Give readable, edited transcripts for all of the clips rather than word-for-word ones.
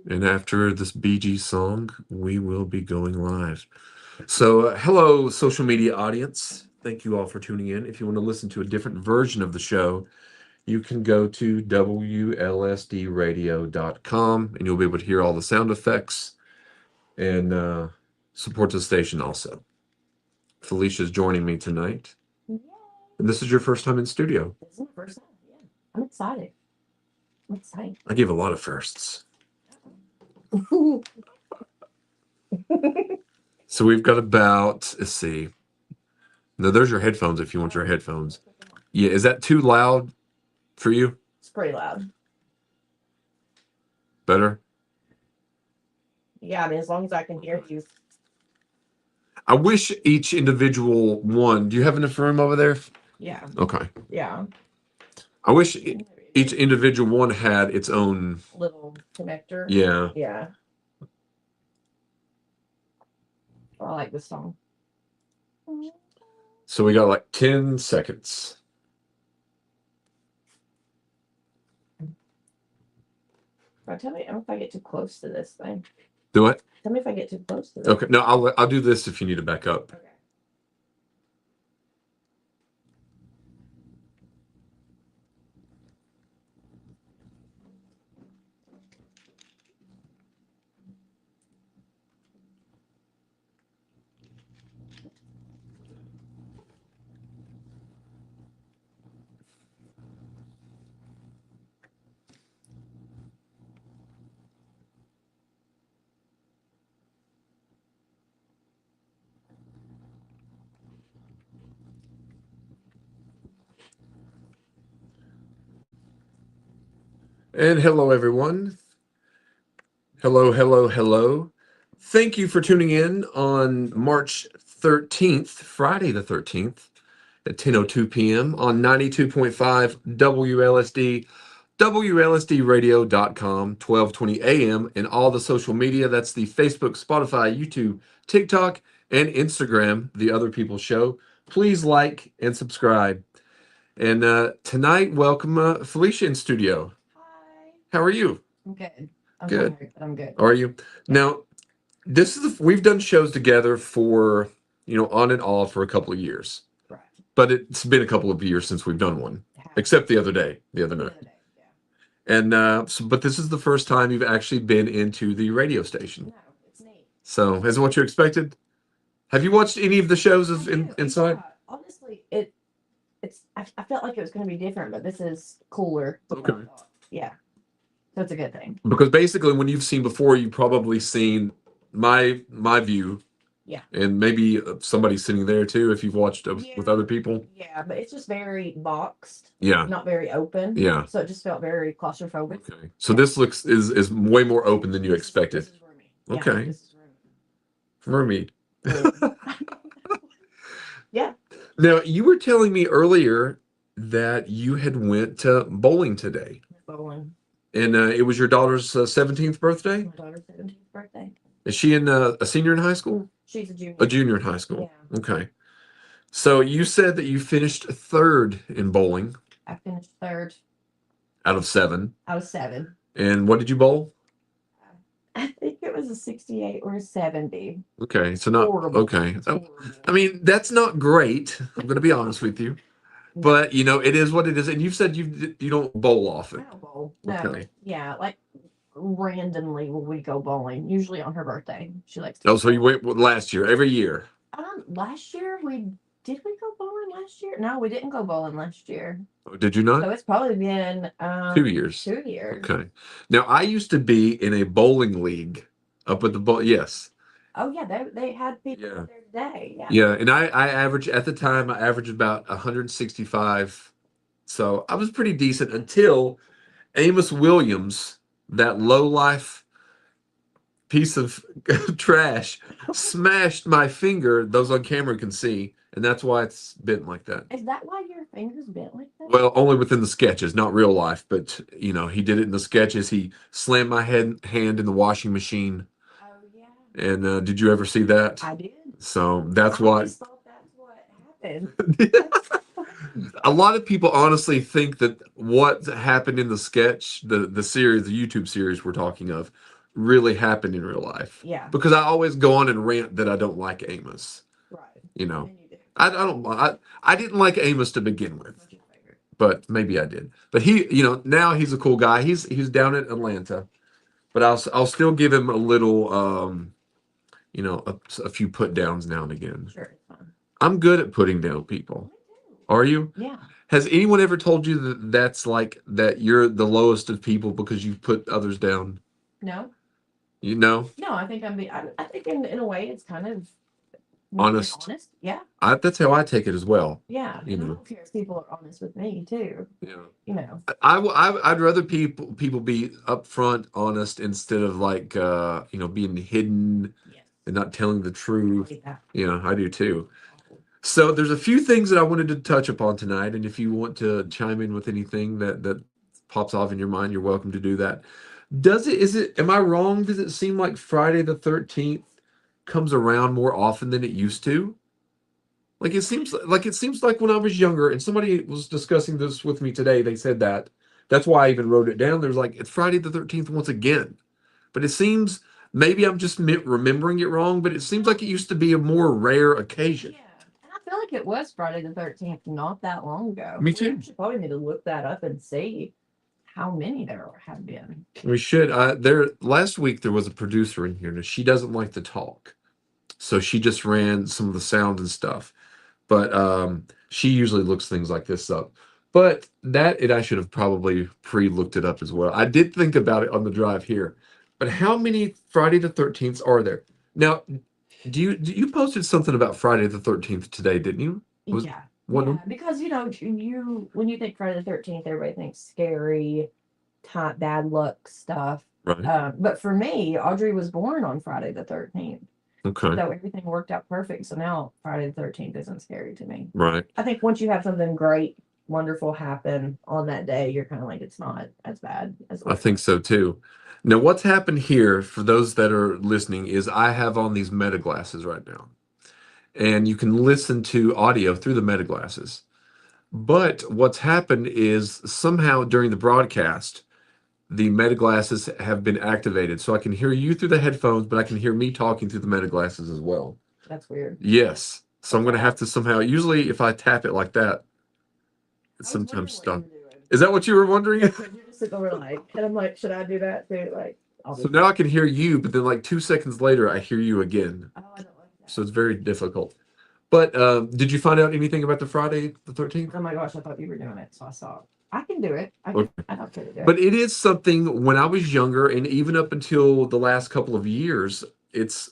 And after this BG song, we will be going live. So, hello, social media audience. Thank you all for tuning in. If you want to listen to a different version of the show, you can go to WLSDradio.com and you'll be able to hear all the sound effects and support the station also. Felicia's joining me tonight. Yay. And this is your first time in studio. This is my first time. Yeah. I'm excited. I'm excited. I give a lot of firsts. So we've got about, let's see. No, there's your headphones if you want your headphones. Yeah, is that too loud for you? It's pretty loud. Better? Yeah, I mean, as long as I can hear you. I wish each individual one. Do you have enough room over there? Yeah. Okay. Yeah. I wish each individual one had its own little connector. Yeah. Yeah. I like this song. So we got like 10 seconds. Tell me if I get too close to this thing. Do it. Tell me if I get too close to this. Okay. No, I'll do this if you need to back up. Okay. And hello, everyone. Hello, hello, hello. Thank you for tuning in on March 13th, Friday the 13th at 10:02 p.m. on 92.5 WLSD, WLSDradio.com, 1220 a.m. and all the social media. That's the Facebook, Spotify, YouTube, TikTok, and Instagram, The Other People Show. Please like and subscribe. And tonight, welcome Felicia in studio. Hi. How are you? I'm good. I'm Good. tired, but I'm good. Are you? Now, this is we've done shows together for, on and off for a couple of years. Right. But it's been a couple of years since we've done one, except the other night. Yeah. And but this is the first time you've actually been into the radio station. No, it's neat. So, is it what you expected? Have you watched any of the shows inside? Yeah. Honestly, I felt like it was going to be different, but this is cooler. Okay. Yeah. So it's a good thing. Because basically, when you've seen before, you've probably seen my view. Yeah. And maybe somebody sitting there too, if you've watched with other people. Yeah, but it's just very boxed. Yeah. Not very open. Yeah. So it just felt very claustrophobic. Okay. So this is way more open than you expected. This is roomy. Okay. Yeah, this is roomy. Roomy. Yeah. Now, you were telling me earlier that you had went to bowling today. Bowling. And it was your daughter's 17th birthday? My daughter's 17th birthday. Is she a senior in high school? She's a junior. A junior in high school. Yeah. Okay. So you said that you finished third in bowling. I finished third. Out of 7. Out of 7. And what did you bowl? I think it was a 68 or a 70. Okay, so not horrible. Okay. I mean, that's not great. I'm going to be honest with you, but it is what it is. And you've said you don't bowl often. I don't bowl. No. Okay. Yeah, like randomly will we go bowling. Usually on her birthday. She likes to. Oh, so you went last year, every year. Last year did we go bowling last year? No, we didn't go bowling last year. Oh, did you not? So it's probably been 2 years. 2 years. Okay. Now I used to be in a bowling league up at the bowl. Yes. Oh yeah, they had people Yeah. there today. Yeah. Yeah, and I averaged at the time. I averaged about 165. So I was pretty decent until Amos Williams, that low life piece of trash, smashed my finger. Those on camera can see, and that's why it's bent like that. Is that why your finger's bent like that? Well, only within the sketches, not real life, but he did it in the sketches. He slammed my hand in the washing machine. Oh yeah. And did you ever see that? I did. So that's I why. always thought that's what happened. A lot of people honestly think that what happened in the sketch, the series, the YouTube series we're talking of, really happened in real life. Yeah. Because I always go on and rant that I don't like Amos. Right. You know, And you do. I don't. I didn't like Amos to begin with, What's your favorite? but maybe I did. But he, now he's a cool guy. He's down at Atlanta, but I'll still give him a little, a few put downs now and again. Sure, it's fun. I'm good at putting down people. Me too. Are you? Yeah. Has anyone ever told you that that's like that you're the lowest of people because you put others down? No. You know, No, I think I think in a way it's kind of being honest. honest. Yeah. That's how I take it as well. Yeah. You And I know. don't care if people are honest with me too. Yeah. You know. I'd rather people be upfront, honest instead of like being hidden Yes. and not telling the I truth. hate that. Yeah, I do too. So there's a few things that I wanted to touch upon tonight, and if you want to chime in with anything that pops off in your mind, you're welcome to do that. Am I wrong? Does it seem like Friday the 13th comes around more often than it used to? Like it seems like when I was younger, and somebody was discussing this with me today, they said that. That's why I even wrote it down. There's like it's Friday the 13th once again. But it seems maybe I'm just remembering it wrong, but it seems like it used to be a more rare occasion. Yeah. And I feel like it was Friday the 13th not that long ago. Me We too. actually probably need to look that up and see how many there have been. We should. Last week there was a producer in here, and she doesn't like to talk, so she just ran some of the sound and stuff. But she usually looks things like this up. But I should have probably pre-looked it up as well. I did think about it on the drive here. But how many Friday the 13th are there? Now, you posted something about Friday the 13th today, didn't you? Was Yeah. one Yeah, because when you think Friday the 13th, everybody thinks scary, bad luck stuff. right? But for me, Audrey was born on Friday the 13th, Okay, so everything worked out perfect. So now Friday the 13th isn't scary to me. right. I think once you have something great, wonderful happen on that day, you're kind of like it's not as bad as I think so too. Now, what's happened here for those that are listening is I have on these meta glasses right now, and you can listen to audio through the meta glasses. But what's happened is somehow during the broadcast, the meta glasses have been activated. So I can hear you through the headphones, but I can hear me talking through the meta glasses as well. That's weird. Yes. So I'm going to have to somehow, usually if I tap it like that, it's sometimes stuck. Is that what you were wondering? You're just sitting over like, and I'm like, should I do that too? Like, So now I can hear you, but then like 2 seconds later, I hear you again. oh, I don't like that. So it's very difficult. But did you find out anything about the Friday the 13th? Oh my gosh, I thought you were doing it, so I saw. I can do it. I don't care to do it. But it is something when I was younger, and even up until the last couple of years, it's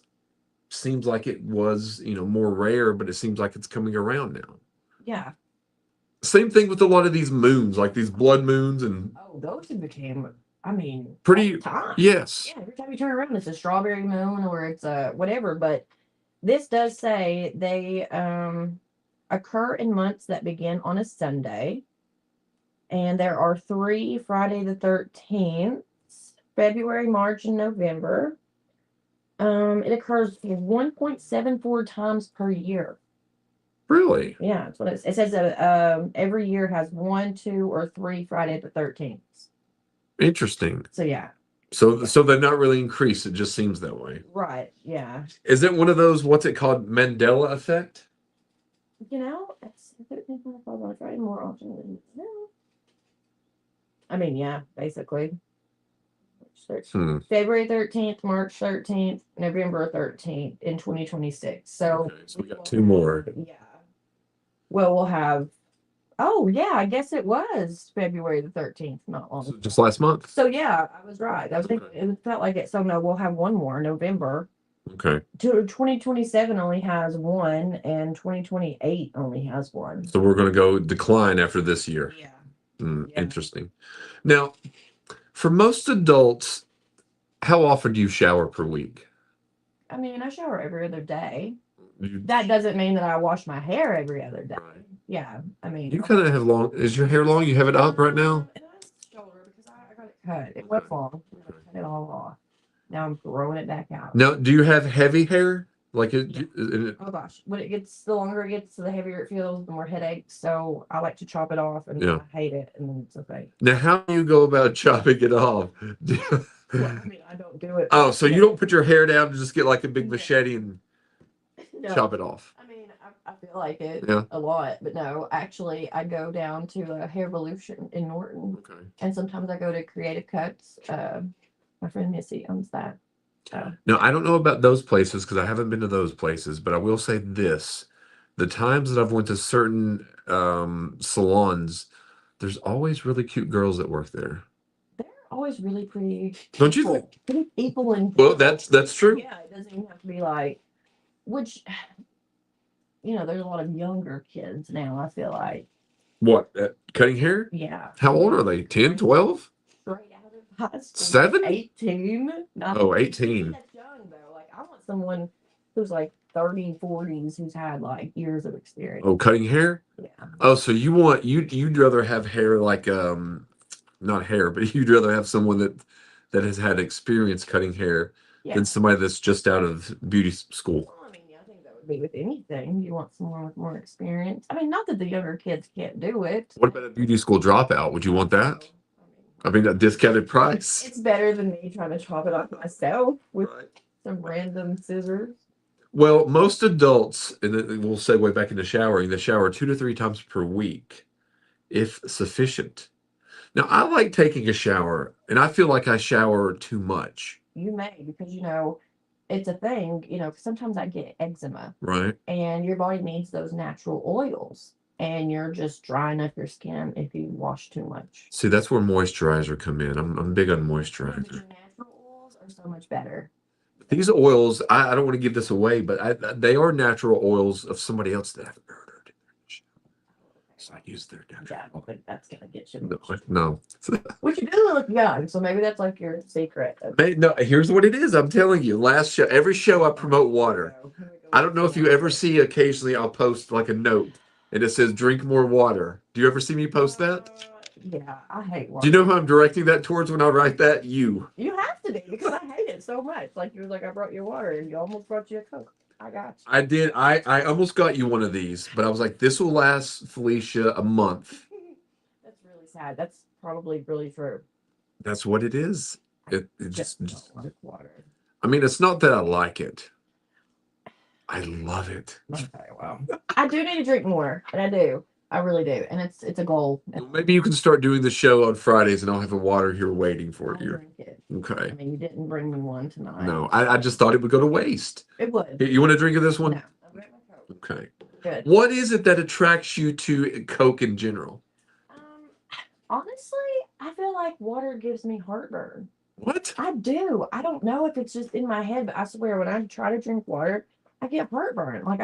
seems like it was, more rare, but it seems like it's coming around now. Yeah. Same thing with a lot of these moons, like these blood moons and Oh, those have became. I mean, pretty. all the time. Yes. Yeah, every time you turn around, it's a strawberry moon or it's a whatever. But this does say they occur in months that begin on a Sunday. And there are 3 Friday the 13th, February, March, and November. It occurs 1.74 times per year. Really? Yeah, that's what it says that every year has 1, 2, or 3 Friday the 13th. Interesting. So yeah. So they're not really increased. It just seems that way. Right. Yeah. Is it one of those? What's it called? Mandela effect? It's 13th falls on Friday more often than I mean, yeah, basically. February 13th, March 13th, November 13th in 2026. So, okay, so we got 2 more. Yeah. Well, we'll have. Oh, yeah, I guess it was February the 13th, not long. So just last month. So, yeah, I was right. I was thinking, it felt like it. So, no, we'll have one more, November. Okay. 2027 only has 1, and 2028 only has 1. So we're going to go decline after this year. Yeah. Yeah. Yeah. Interesting. Now, for most adults, how often do you shower per week? I mean, I shower every other day. That doesn't mean that I wash my hair every other day. Right. Yeah, I mean. You kind of have long. Is your hair long? You have it up right now? It was shorter because I got it cut. It was long. I cut it all off. Now I'm growing it back out. Now, do you have heavy hair? Like Oh gosh, when it gets, the longer it gets, the heavier it feels, the more headaches. So I like to chop it off, and Yeah. I hate it, and then it's okay. Now, how do you go about chopping it off? Well, I mean, I don't don't do it. Oh, so you don't put your hair down and just get like a big No. machete and No. chop it off. I mean, I feel like it Yeah. a lot, but no, actually, I go down to Hairvolution in Norton, Okay. and sometimes I go to Creative Cuts. My friend Missy owns that. Now, I don't know about those places because I haven't been to those places, but I will say this. The times that I've went to certain salons, there's always really cute girls that work there. They're always really pretty. Don't you people, pretty people and Well, that's true. yeah, it doesn't even have to be like, which, there's a lot of younger kids now, I feel like. What? Cutting hair? Yeah. How old are they? 10, 12? Straight out of high school. 7? 18. Oh, 18. That's young, though. Like, I want someone who's like 30, 40s, who's had like years of experience. Oh, cutting hair? Yeah. Oh, so you'd rather have hair like not hair, but you'd rather have someone that has had experience cutting hair Yeah. than somebody that's just out of beauty school. Well, I mean, I think that would be with anything. You want someone with more experience. I mean, not that the younger kids can't do it. What about a beauty school dropout? Would you want that? I mean, a discounted price. It's better than me trying to chop it off myself with some random scissors. Well, most adults, and then we'll segue back into showering, they shower 2 to 3 times per week, if sufficient. Now, I like taking a shower, and I feel like I shower too much. You may, because it's a thing, 'cause sometimes I get eczema, Right. and your body needs those natural oils, and you're just drying up your skin if you wash too much. See, that's where moisturizer come in. I'm big on But moisturizer. your natural oils are so much better. These oils, I don't want to give this away, but they are natural oils of somebody else that I've murdered. So I use their natural. Yeah, I don't think that's gonna get you. No. Which you do look young, so maybe that's like your secret. No, here's what it is. I'm telling you. Last show, every show I promote water. I don't know if you ever see, occasionally I'll post like a note and it says drink more water. Do you ever see me post that? Yeah, I hate water. Do you know who I'm directing that towards when I write that? You. You have to be, because I hate it so much. Like, you was like, I brought you water, and you almost brought you a Coke. I got you. I did. I almost got you one of these, but I was like, this will last Felicia a month. That's really sad. That's probably really true. That's what it is. It Just don't like water. I mean, it's not that I like it. I love it. Okay, well, I do need to drink more, and I do. I really do, and it's a goal. Well, maybe you can start doing the show on Fridays, and I'll have a water here waiting for I'll you. drink it. Okay. I mean, you didn't bring me one tonight. No, I just thought it would go to waste. It would. You want to drink of this one? No, I'll drink my Coke. Okay. Good. What is it that attracts you to Coke in general? Honestly, I feel like water gives me heartburn. What? I do. I don't know if it's just in my head, but I swear when I try to drink water, I get heartburn. Like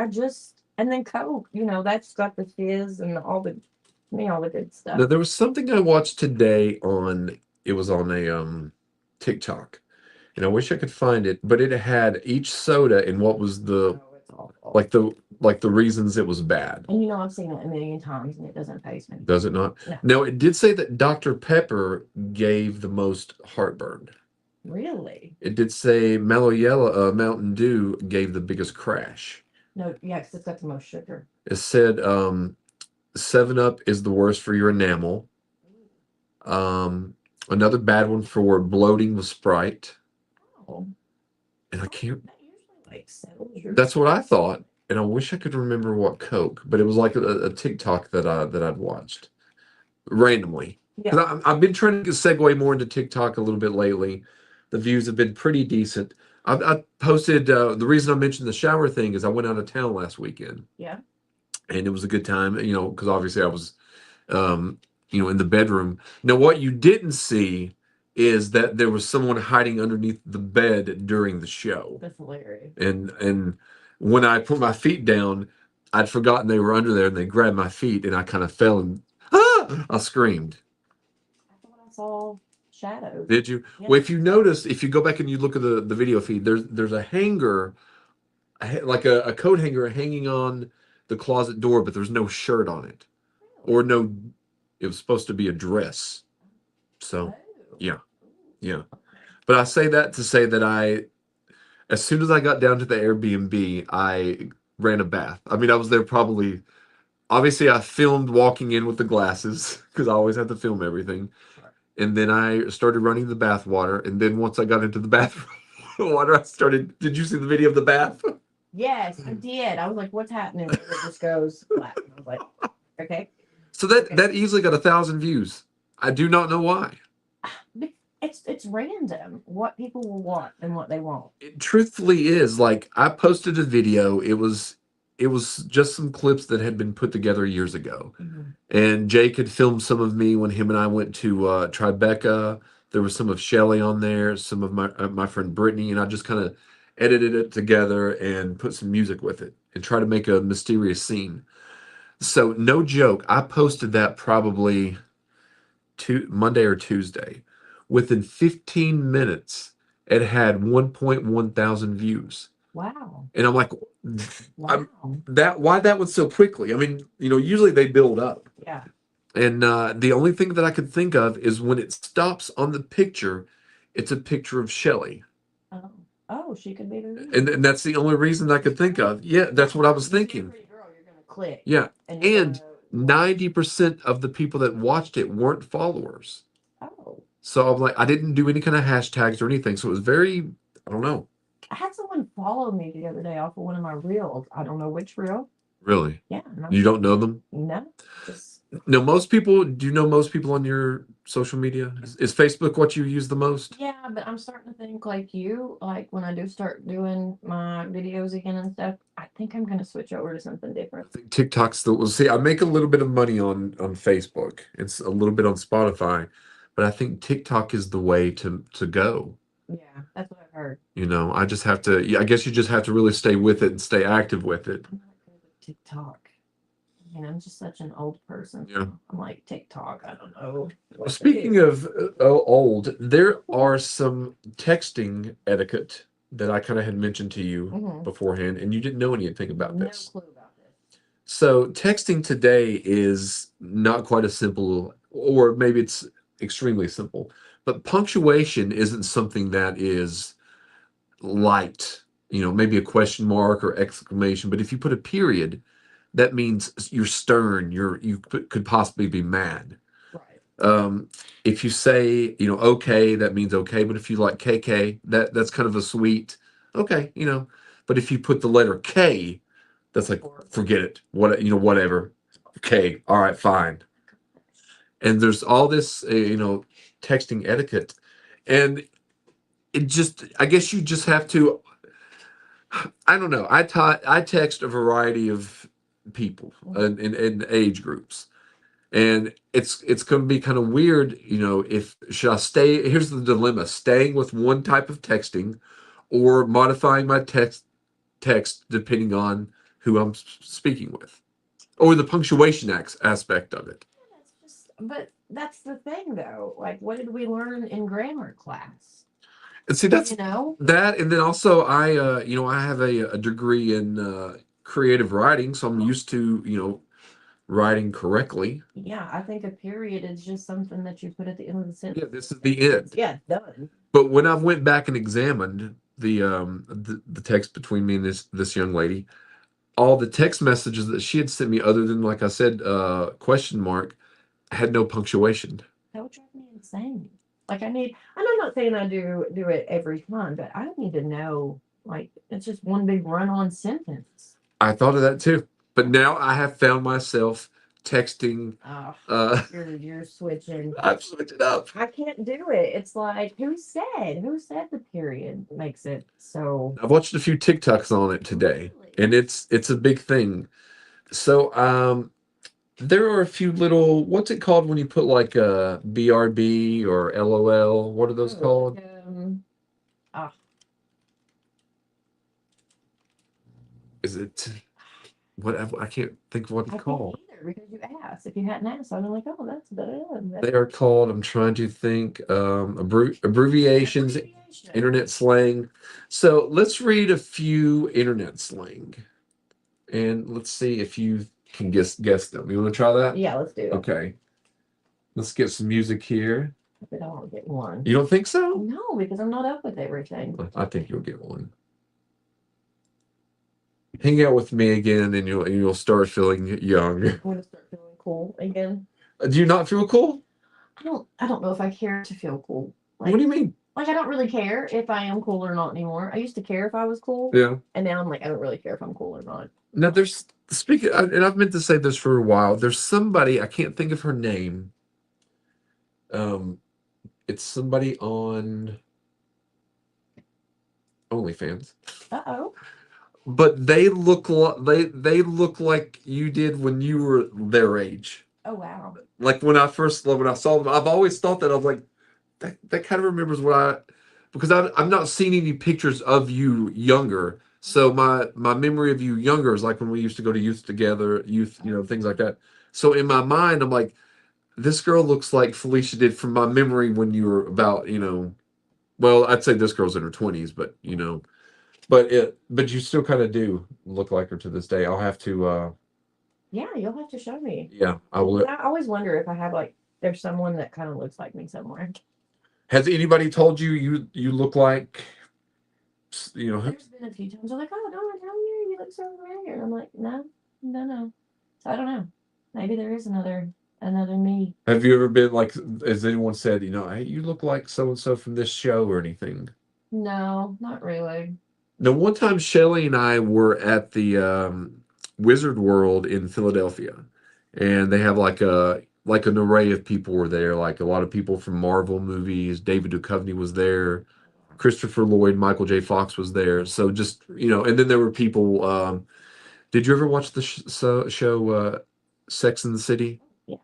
and then Coke, that's got the fizz and all the good stuff. Now, there was something I watched today it was on a TikTok, and I wish I could find it, but it had each soda and what was Oh, it's awful. like the reasons it was bad. And I've seen it a million times and it doesn't faze me. Does it not? No. No, it did say that Dr. Pepper gave the most heartburn. Really? It did say Mellow Yellow, Mountain Dew gave the biggest crash. No, yeah, 'cause it's got the most sugar. It said 7-Up is the worst for your enamel. Another bad one for bloating was Sprite. Oh, And I can't. that usually settles your. That's what I thought, and I wish I could remember what Coke, but it was like a TikTok that I'd watched randomly. Yeah. 'Cause I've been trying to segue more into TikTok a little bit lately. The views have been pretty decent. I posted the reason I mentioned the shower thing is I went out of town last weekend. Yeah. And it was a good time, because obviously I was, in the bedroom. Now, what you didn't see is that there was someone hiding underneath the bed during the show. That's hilarious. And when I put my feet down, I'd forgotten they were under there, and they grabbed my feet, and I kind of fell and I screamed. I thought I saw shadows. Did you? Yeah. Well, if you notice, if you go back and you look at the video feed, there's a hanger, like a coat hanger hanging on the closet door, but there's no shirt on it, or no. It was supposed to be a dress. So Oh. yeah. But I say that to say that as soon as I got down to the Airbnb, I ran a bath. I mean, I was there obviously I filmed walking in with the glasses because I always have to film everything. and then I started running the bath water, and then once I got into the bath water, I started. Did you see the video of the bath? Yes, I did. I was like, what's happening? It just goes flat. I was like, okay. So that Okay. that easily got 1,000 views. I do not know why. It's random what people will want and what they won't. It truthfully is like I posted a video. It was just some clips that had been put together years ago. And Jake had filmed some of me when him and I went to Tribeca. There was some of Shelly on there, some of my friend Brittany, and I just kind of edited it together and put some music with it and try to make a mysterious scene. So no joke, I posted that probably Monday or Tuesday. Within 15 minutes, it had 1.1 thousand views. Wow. And I'm like, Wow. why that one so quickly? I mean, usually they build up. Yeah. And the only thing that I could think of is when it stops on the picture, it's a picture of Shelly. Oh. Oh, she could be the reason. And that's the only reason I could think of. Yeah, that's what I was You see a thinking. pretty girl, you're gonna click. Yeah. you're And gonna- 90% of the people that watched it weren't followers. Oh. So I'm like, I didn't do any kind of hashtags or anything. So it was very, I don't know. I had someone follow me the other day off of one of my reels. I don't know which reel. Really? Yeah. You don't know them? No. Just No, do you know most people on your social media? Is Facebook what you use the most? yeah, but I'm starting to think like you, like when I do start doing my videos again and stuff, I think I'm gonna switch over to something different. I think TikTok's the, well, see, I make a little bit of money on Facebook. It's a little bit on Spotify, but I think TikTok is the way to go. Yeah, that's what I've heard. I just have to, yeah, I guess you just have to really stay with it and stay active with it. I'm not good with TikTok. I mean, I'm just such an old person. Yeah. I'm like TikTok. I don't know. Well, speaking of old, there are some texting etiquette that I kind of had mentioned to you Mhm. beforehand, and you didn't know anything about No this. clue about this. So texting today is not quite as simple, or maybe it's extremely simple, but punctuation isn't something that is light, maybe a question mark or exclamation. But if you put a period, that means you're stern, you could possibly be mad. Right. If you say, okay, that means okay. But if you like KK, that's kind of a sweet, okay. But if you put the letter K, that's like, forget it. Whatever. Okay, all right, fine. And there's all this, texting etiquette, and I guess you just have to. I don't know. I text a variety of people in age groups, and it's going to be kind of weird, if should I stay? Here's the dilemma: staying with one type of texting, or modifying my text depending on who I'm speaking with, or the punctuation aspect of it. But that's the thing though. Like, what did we learn in grammar class? And see, that's You know? that, and then also I have a degree in creative writing, so I'm used to writing correctly. Yeah, I think a period is just something that you put at the end of the sentence. Yeah, this is the end. Yeah, done. But when I went back and examined the text between me and this young lady, all the text messages that she had sent me, other than like I said, question mark, had no punctuation. That would drive me insane. Like and I'm not saying I do it every time, but I need to know, like, it's just one big run-on sentence. I thought of that too, but now I have found myself texting. Oh, you're switching. I've switched it up. I can't do it. It's like, who said the period makes it so? I've watched a few TikToks on it today, Really? and it's a big thing. So there are a few little, what's it called when you put like a BRB or LOL? What are those called? Ah, Is it whatever? I can't think of what I it's can't called. either because you asked. If you hadn't asked, I'd be like, oh, that's They are called, I'm trying to think, abbreviations, internet slang. So let's read a few internet slang, and let's see if you can guess them. You want to try that? Yeah, let's do it. Okay. Let's get some music here. But I won't get one. You don't think so? No, because I'm not up with everything. I think you'll get one. Hang out with me again, and you'll start feeling young. I'm gonna start feeling cool again. Do you not feel cool? I don't know if I care to feel cool. What do you mean? Like I don't really care if I am cool or not anymore. I used to care if I was cool, Yeah. and now I'm like I don't really care if I'm cool or not. Now there's speaking, and I've meant to say this for a while. There's somebody I can't think of her name. Um, it's somebody on OnlyFans, Uh-oh. but they look they look like you did when you were their age. Oh wow. Like when I saw them, I've always thought that I was like that kind of remembers what I because I've not seen any pictures of you younger. So my memory of you younger is like when we used to go to youth together, youth, things like that. So in my mind, I'm like, this girl looks like Felicia did from my memory when you were about, well, I'd say this girl's in her 20s, but but you still kind of do look like her to this day. I'll have to Yeah, you'll have to show me. yeah, I will. I always wonder if I have like there's someone that kind of looks like me somewhere. Has anybody told you you look like There's been a few times they're like, "Oh, don't tell me you look so familiar." I'm like, "No, no, no." So I don't know. Maybe there is another me. have you ever been like, has anyone said, hey, you look like so and so from this show or anything? No, not really. Now, one time Shelly and I were at the Wizard World in Philadelphia, and they have like an array of people were there, like a lot of people from Marvel movies. David Duchovny was there, Christopher Lloyd, Michael J. Fox was there. So just and then there were people. Did you ever watch the show Sex and the City? Yeah.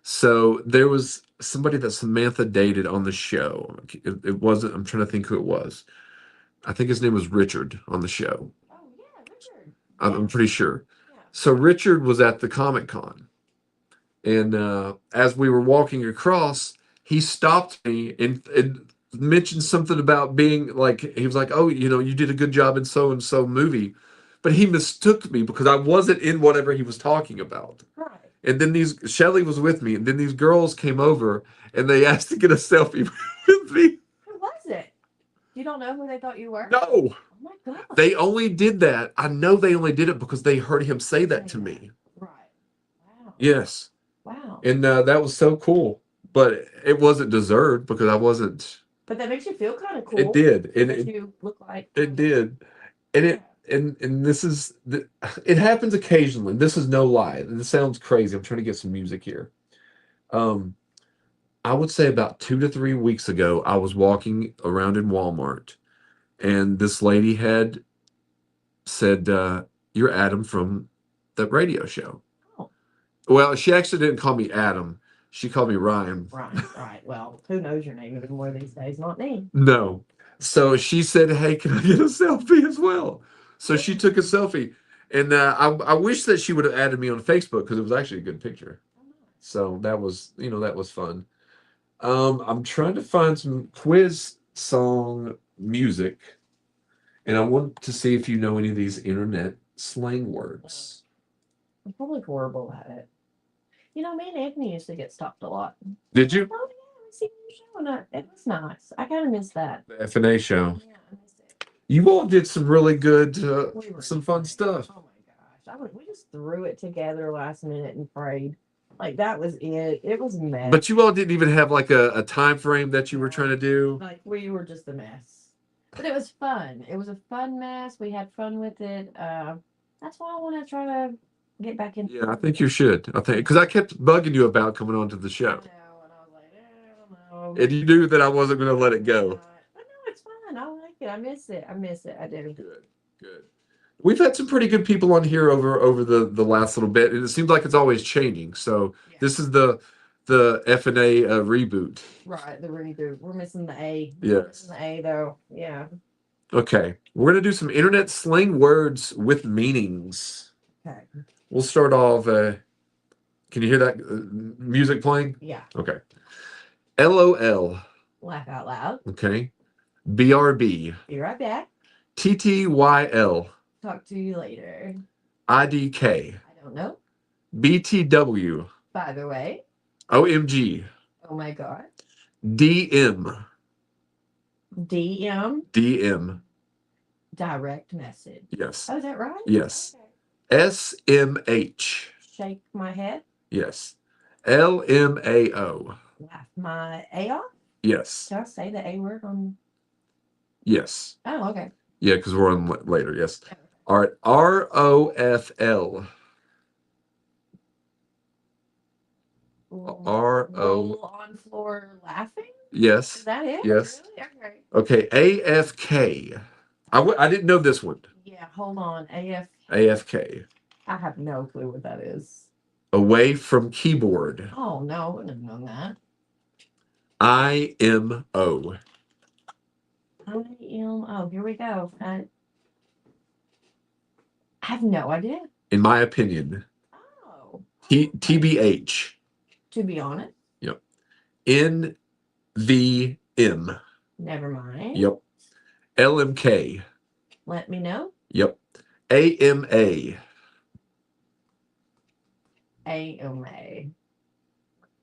So there was somebody that Samantha dated on the show. It wasn't. I'm trying to think who it was. I think his name was Richard on the show. Oh yeah, Richard. I'm pretty sure. Yeah. So Richard was at the Comic Con, and as we were walking across, he stopped me and mentioned something about being like he was like, "Oh, you did a good job in so and so movie," but he mistook me because I wasn't in whatever he was talking about. Right. And then Shelly was with me, and then these girls came over and they asked to get a selfie with me. Who was it? You don't know who they thought you were? No. Oh my god. They only did that. I know they only did it because they heard him say that to me. Right. Wow. Yes. Wow. And that was so cool. But it wasn't deserved because I wasn't. But that makes you feel kind of cool. It did. And That you look like. it did. And and this is it happens occasionally. This is no lie. This sounds crazy. I'm trying to get some music here. I would say about 2 to 3 weeks ago, I was walking around in Walmart, and this lady had said, "You're Adam from the radio show." Oh. Well, she actually didn't call me Adam. She called me Ryan. Right. Well, who knows your name anymore these days? Not me. No. So she said, "Hey, can I get a selfie as well?" So she took a selfie, and I wish that she would have added me on Facebook because it was actually a good picture. So that was fun. I'm trying to find some quiz song music, and I want to see if you know any of these internet slang words. I'm probably horrible at it. Me and Anthony used to get stopped a lot. Did you? Oh yeah, we see your show, and it was nice. I kind of miss that. The F&A show. Yeah, I missed it. You all did some really good, We were some fun stuff. Oh my gosh, we just threw it together last minute and prayed. Like that was it. It was a mess. But you all didn't even have like a time frame that you were trying to do. Like we were just a mess. But it was fun. It was a fun mess. We had fun with it. That's why I want to try to get back in. Yeah, I think you should. I think because I kept bugging you about coming onto the I show, know, and I was like, I don't know. and you knew that I wasn't going to let it go. But no, it's fun. I like it. I miss it. I miss it. I do. Good. We've had some pretty good people on here over the last little bit, and it seems like it's always changing. So Yeah. this is the F&A reboot. Right, the reboot. We're missing the A. Yes. Missing the A though. Yeah. Okay, we're gonna do some internet slang words with meanings. Okay. We'll start off. Can you hear that music playing? Yeah. Okay. LOL. Laugh out loud. Okay. BRB. Be right back. TTYL. Talk to you later. IDK. I don't know. BTW. By the way. OMG. Oh my god. DM. DM. DM. Direct message. Yes. Oh, is that right? Yes. Okay. SMH. Shake my head. Yes. LMAO. Laugh my A off? Yes. Did I say the A word on? Yes. Oh, okay. Yeah, because we're on later. Yes. Okay. All right. ROFL. RO. Roll on floor laughing? Is Yes. that it? Yes. Really? Okay. Okay. AFK. I didn't know this one. Yeah, hold on. AF. AFK. I have no clue what that is. Away from keyboard. Oh, no, I wouldn't have known that. IMO. Oh, here we go. I have no idea. In my opinion. Oh. TBH. To be honest. Yep. NVM. Never mind. Yep. LMK. Let me know. Yep. AMA. AMA.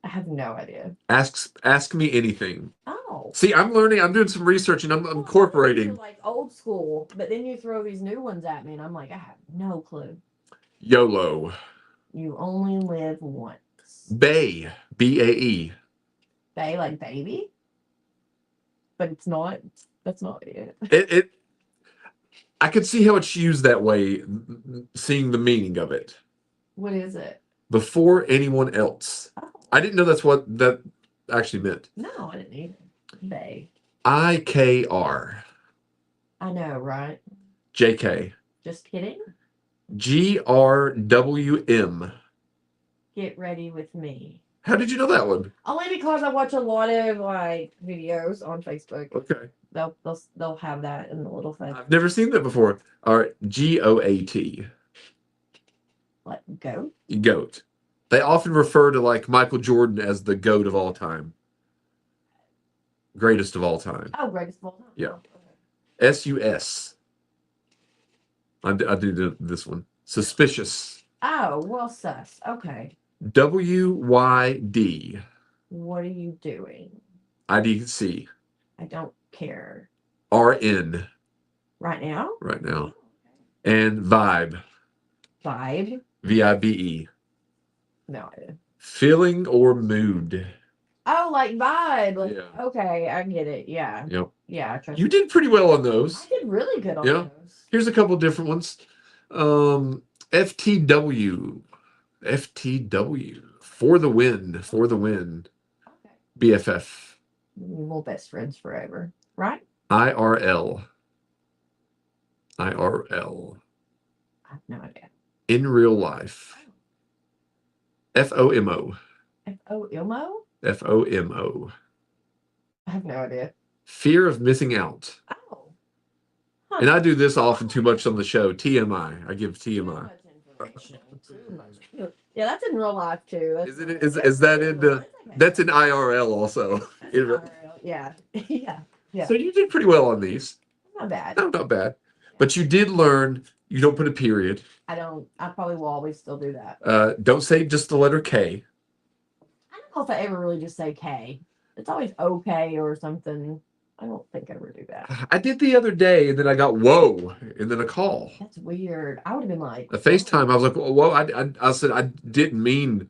I have no idea. Ask me anything. Oh. See, I'm learning. I'm doing some research and I'm Well, incorporating. you're like old school, but then you throw these new ones at me, and I'm like, I have no clue. YOLO. You only live once. BAE. BAE. Bay like baby, but it's not. That's not it. I could see how it's used that way, seeing the meaning of it. What is it? Before anyone else. Oh. I didn't know that's what that actually meant. No, I didn't either. Bay. IKR. I know, right? JK. Just kidding. GRWM. Get ready with me. How did you know that one? Only because I watch a lot of like videos on Facebook. Okay. They'll have that in the little thing. I've never seen that before. All right. GOAT. Like goat. GOAT. They often refer to like Michael Jordan as the GOAT of all time. Greatest of all time. Oh, greatest of all time. Yeah. Okay. SUS. I do this one. Suspicious. Oh, well, sus. Okay. WYD. What are you doing? IDC. I don't care. RN. Right now? Right now. And Vibe. Vibe? VIBE. No idea. Feeling or mood. Oh, like vibe. Like, Yeah. okay, I get it. Yeah. Yep. Yeah, I trust You did pretty well on those. I did really good on Yeah. those. Here's a couple different ones. FTW. FTW. For the win. For the win. Okay. BFF. We're best friends forever. Right? IRL. IRL. I have no idea. In real life. FOMO. FOMO? FOMO. I have no idea. Fear of missing out. Oh. And I do this often too much on the show. TMI. I give Too TMI. much information. Too much. Yeah, that's in real life too. That's Is that in the, that's in IRL also? That's IRL. Yeah. Yeah. So you did pretty well on these. Not bad. No, not bad. But you did learn you don't put a period. I probably will always still do that. Don't say just the letter K. I don't know if I ever really just say K. It's always okay or something. I don't think I ever do that. I did the other day, and then I got whoa, and then a call. That's weird. I would have been like A FaceTime. I was like, whoa. I said I didn't mean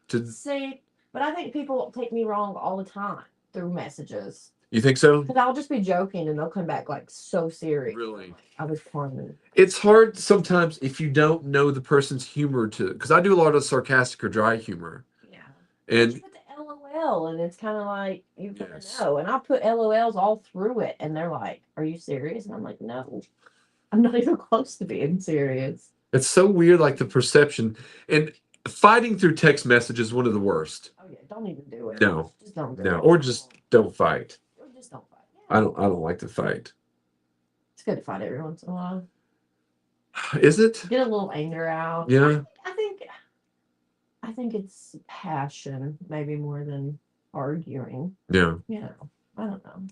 to. See, but I think people take me wrong all the time through messages. You think so? Because I'll just be joking and they'll come back like so serious. Really? I was playing. It's hard sometimes if you don't know the person's humor to, because I do a lot of sarcastic or dry humor. Yeah. And You put the LOL and it's kind of like you gotta Yes. know. And I put LOLs all through it and they're like, "Are you serious?" And I'm like, "No, I'm not even close to being serious." it's so weird, like the perception. And fighting through text message is one of the worst. Oh yeah, don't even do it. No. Just don't do No, it. or just don't fight. Or just don't fight. Yeah. I don't like to fight. It's good to fight every once in a while. Is it? Get a little anger out. Yeah. I think it's passion, maybe more than arguing. Yeah. You know, I don't know.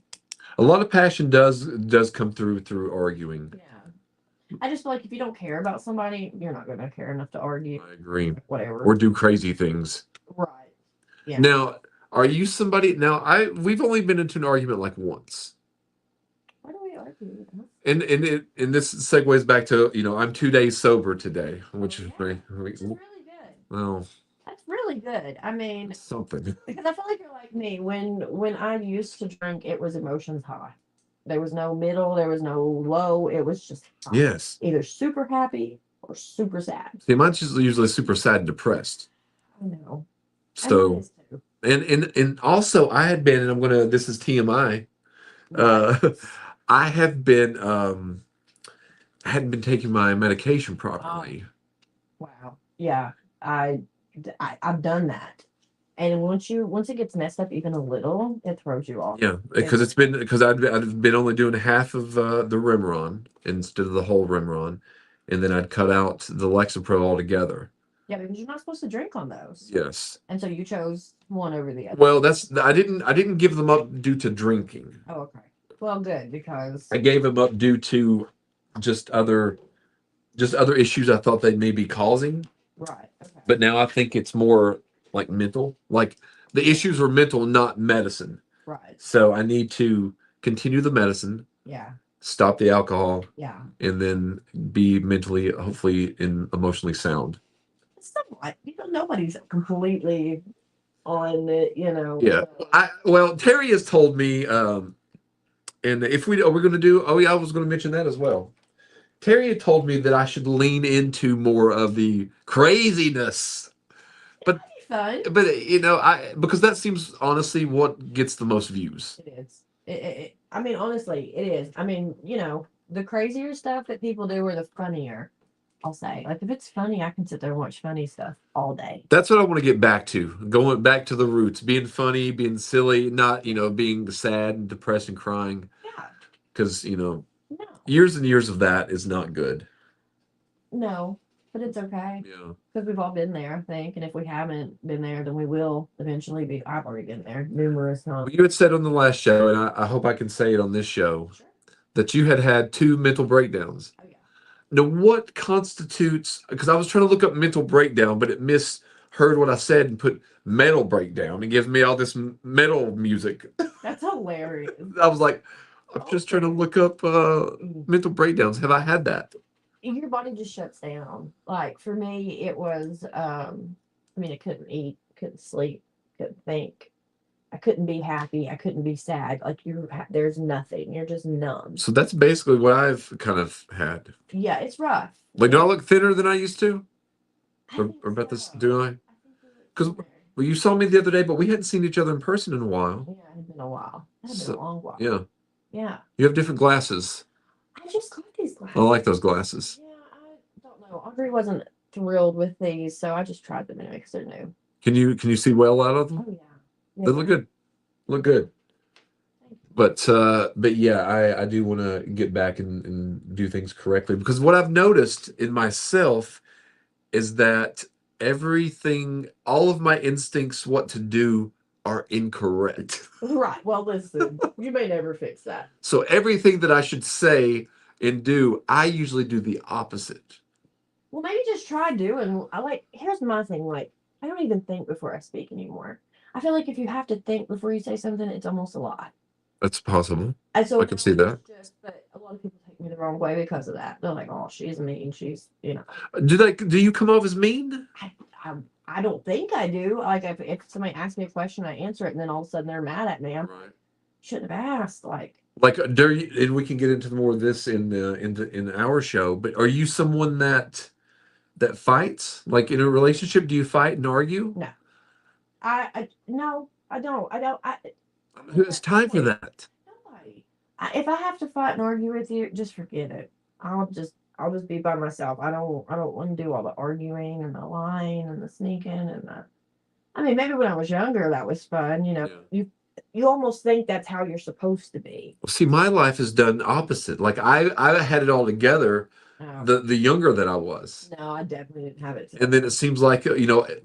A lot of passion does come through arguing. Yeah. I just feel like if you don't care about somebody, you're not going to care enough to argue. I agree. Whatever. Or do crazy things. Right. Yeah. Now, are you somebody now we've only been into an argument like once. Why do we argue? And this segues back to, I'm 2 days sober today, which is Which is really good. well, That's really really good. I mean, Something. because I feel like you're like me. When I used to drink, it was emotions high. There was no middle, there was no low. It was just high. Yes. Either super happy or super sad. See, mine's usually super sad and depressed. I know. And mine So, is too. and also I had been, and I'm gonna. This is TMI. Uh, Right. I have been. I hadn't been taking my medication Oh, properly. wow. Yeah. I've done that. And once it gets messed up even a little, it throws you off. Yeah, because it's been because I've been only doing half of the Remeron instead of the whole Remeron, and then I'd cut out the Lexapro altogether. Yeah, because you're not supposed to drink on those. Yes. And so you chose one over the other. Well, that's I didn't give them up due to drinking. Oh, okay. Well, good, because I gave them up due to just other issues I thought they may be causing. right. Okay. But now I think it's more like mental. Like the issues were mental, not medicine. Right. So I need to continue the medicine, Yeah. stop the alcohol, Yeah. and then be mentally, hopefully, and emotionally sound. Somewhat. Nobody's completely on the, Yeah. Well, Terry has told me, and if we're going to do, oh yeah, I was going to mention that as well. Terry had told me that I should lean into more of the craziness, but fun. because that seems honestly what gets the most views. It is. I mean, honestly, it is. I mean, the crazier stuff that people do are the funnier. I'll say, like, if it's funny, I can sit there and watch funny stuff all day. That's what I want to get back to. Going back to the roots, being funny, being silly, not being sad and depressed and crying. Yeah. Because No. years and years of that is not good. No, but it's okay. Yeah. Because we've all been there, I think. And if we haven't been there, then we will eventually be. I've already been there numerous times. Well, you had said on the last show, and I hope I can say it on this show, Sure. that you had 2 mental breakdowns. Oh, yeah. Now, what constitutes? Because I was trying to look up mental breakdown, but it misheard what I said and put metal breakdown. It gives me all this metal music. That's hilarious. I was like, I'm just trying to look up mental breakdowns. Have I had that? Your body just shuts down. Like for me, it was I couldn't eat, couldn't sleep, couldn't think. I couldn't be happy. I couldn't be sad. Like there's nothing. You're just numb. So that's basically what I've kind of had. Yeah, it's rough. Like, do I look thinner than I used to? I Or, think or about this? so. Do I? I think Because you're thinner. well, you saw me the other day, but we hadn't seen each other in person in a while. Yeah, it had been a while. It had been So- a long while. Yeah, Yeah. you have different glasses. I just got these glasses. I like those glasses. Yeah, I don't know. Audrey wasn't thrilled with these, so I just tried them anyway because they're new. Can you see well out of them? Oh yeah. They look good. Look good. But yeah, I do want to get back and do things correctly, because what I've noticed in myself is that all of my instincts what to do are incorrect. Right. Well, listen, you may never fix that. So everything that I should say and do, I usually do the opposite. Well, maybe just try doing. Here's my thing. Like, I don't even think before I speak anymore. I feel like if you have to think before you say something, it's almost a lie. That's possible. And so I can see that. But a lot of people take me the wrong way because of that. They're like, "Oh, she's mean. She's." Do you come off as mean? I don't think I do. Like, if somebody asks me a question, I answer it, and then all of a sudden they're mad at me. I Right. shouldn't have asked. Like, And we can get into more of this in our show. But are you someone that fights? Like in a relationship, do you fight and argue? no, no, I don't. Who has time for that? Nobody. If I have to fight and argue with you, just forget it. I'll just be by myself. I don't want to do all the arguing and the lying and the sneaking and the. I mean, maybe when I was younger, that was fun. You almost think that's how you're supposed to be. Well, see, my life has done opposite. Like I had it all together. Oh, The younger that I was, no, I definitely didn't have it. and then it seems like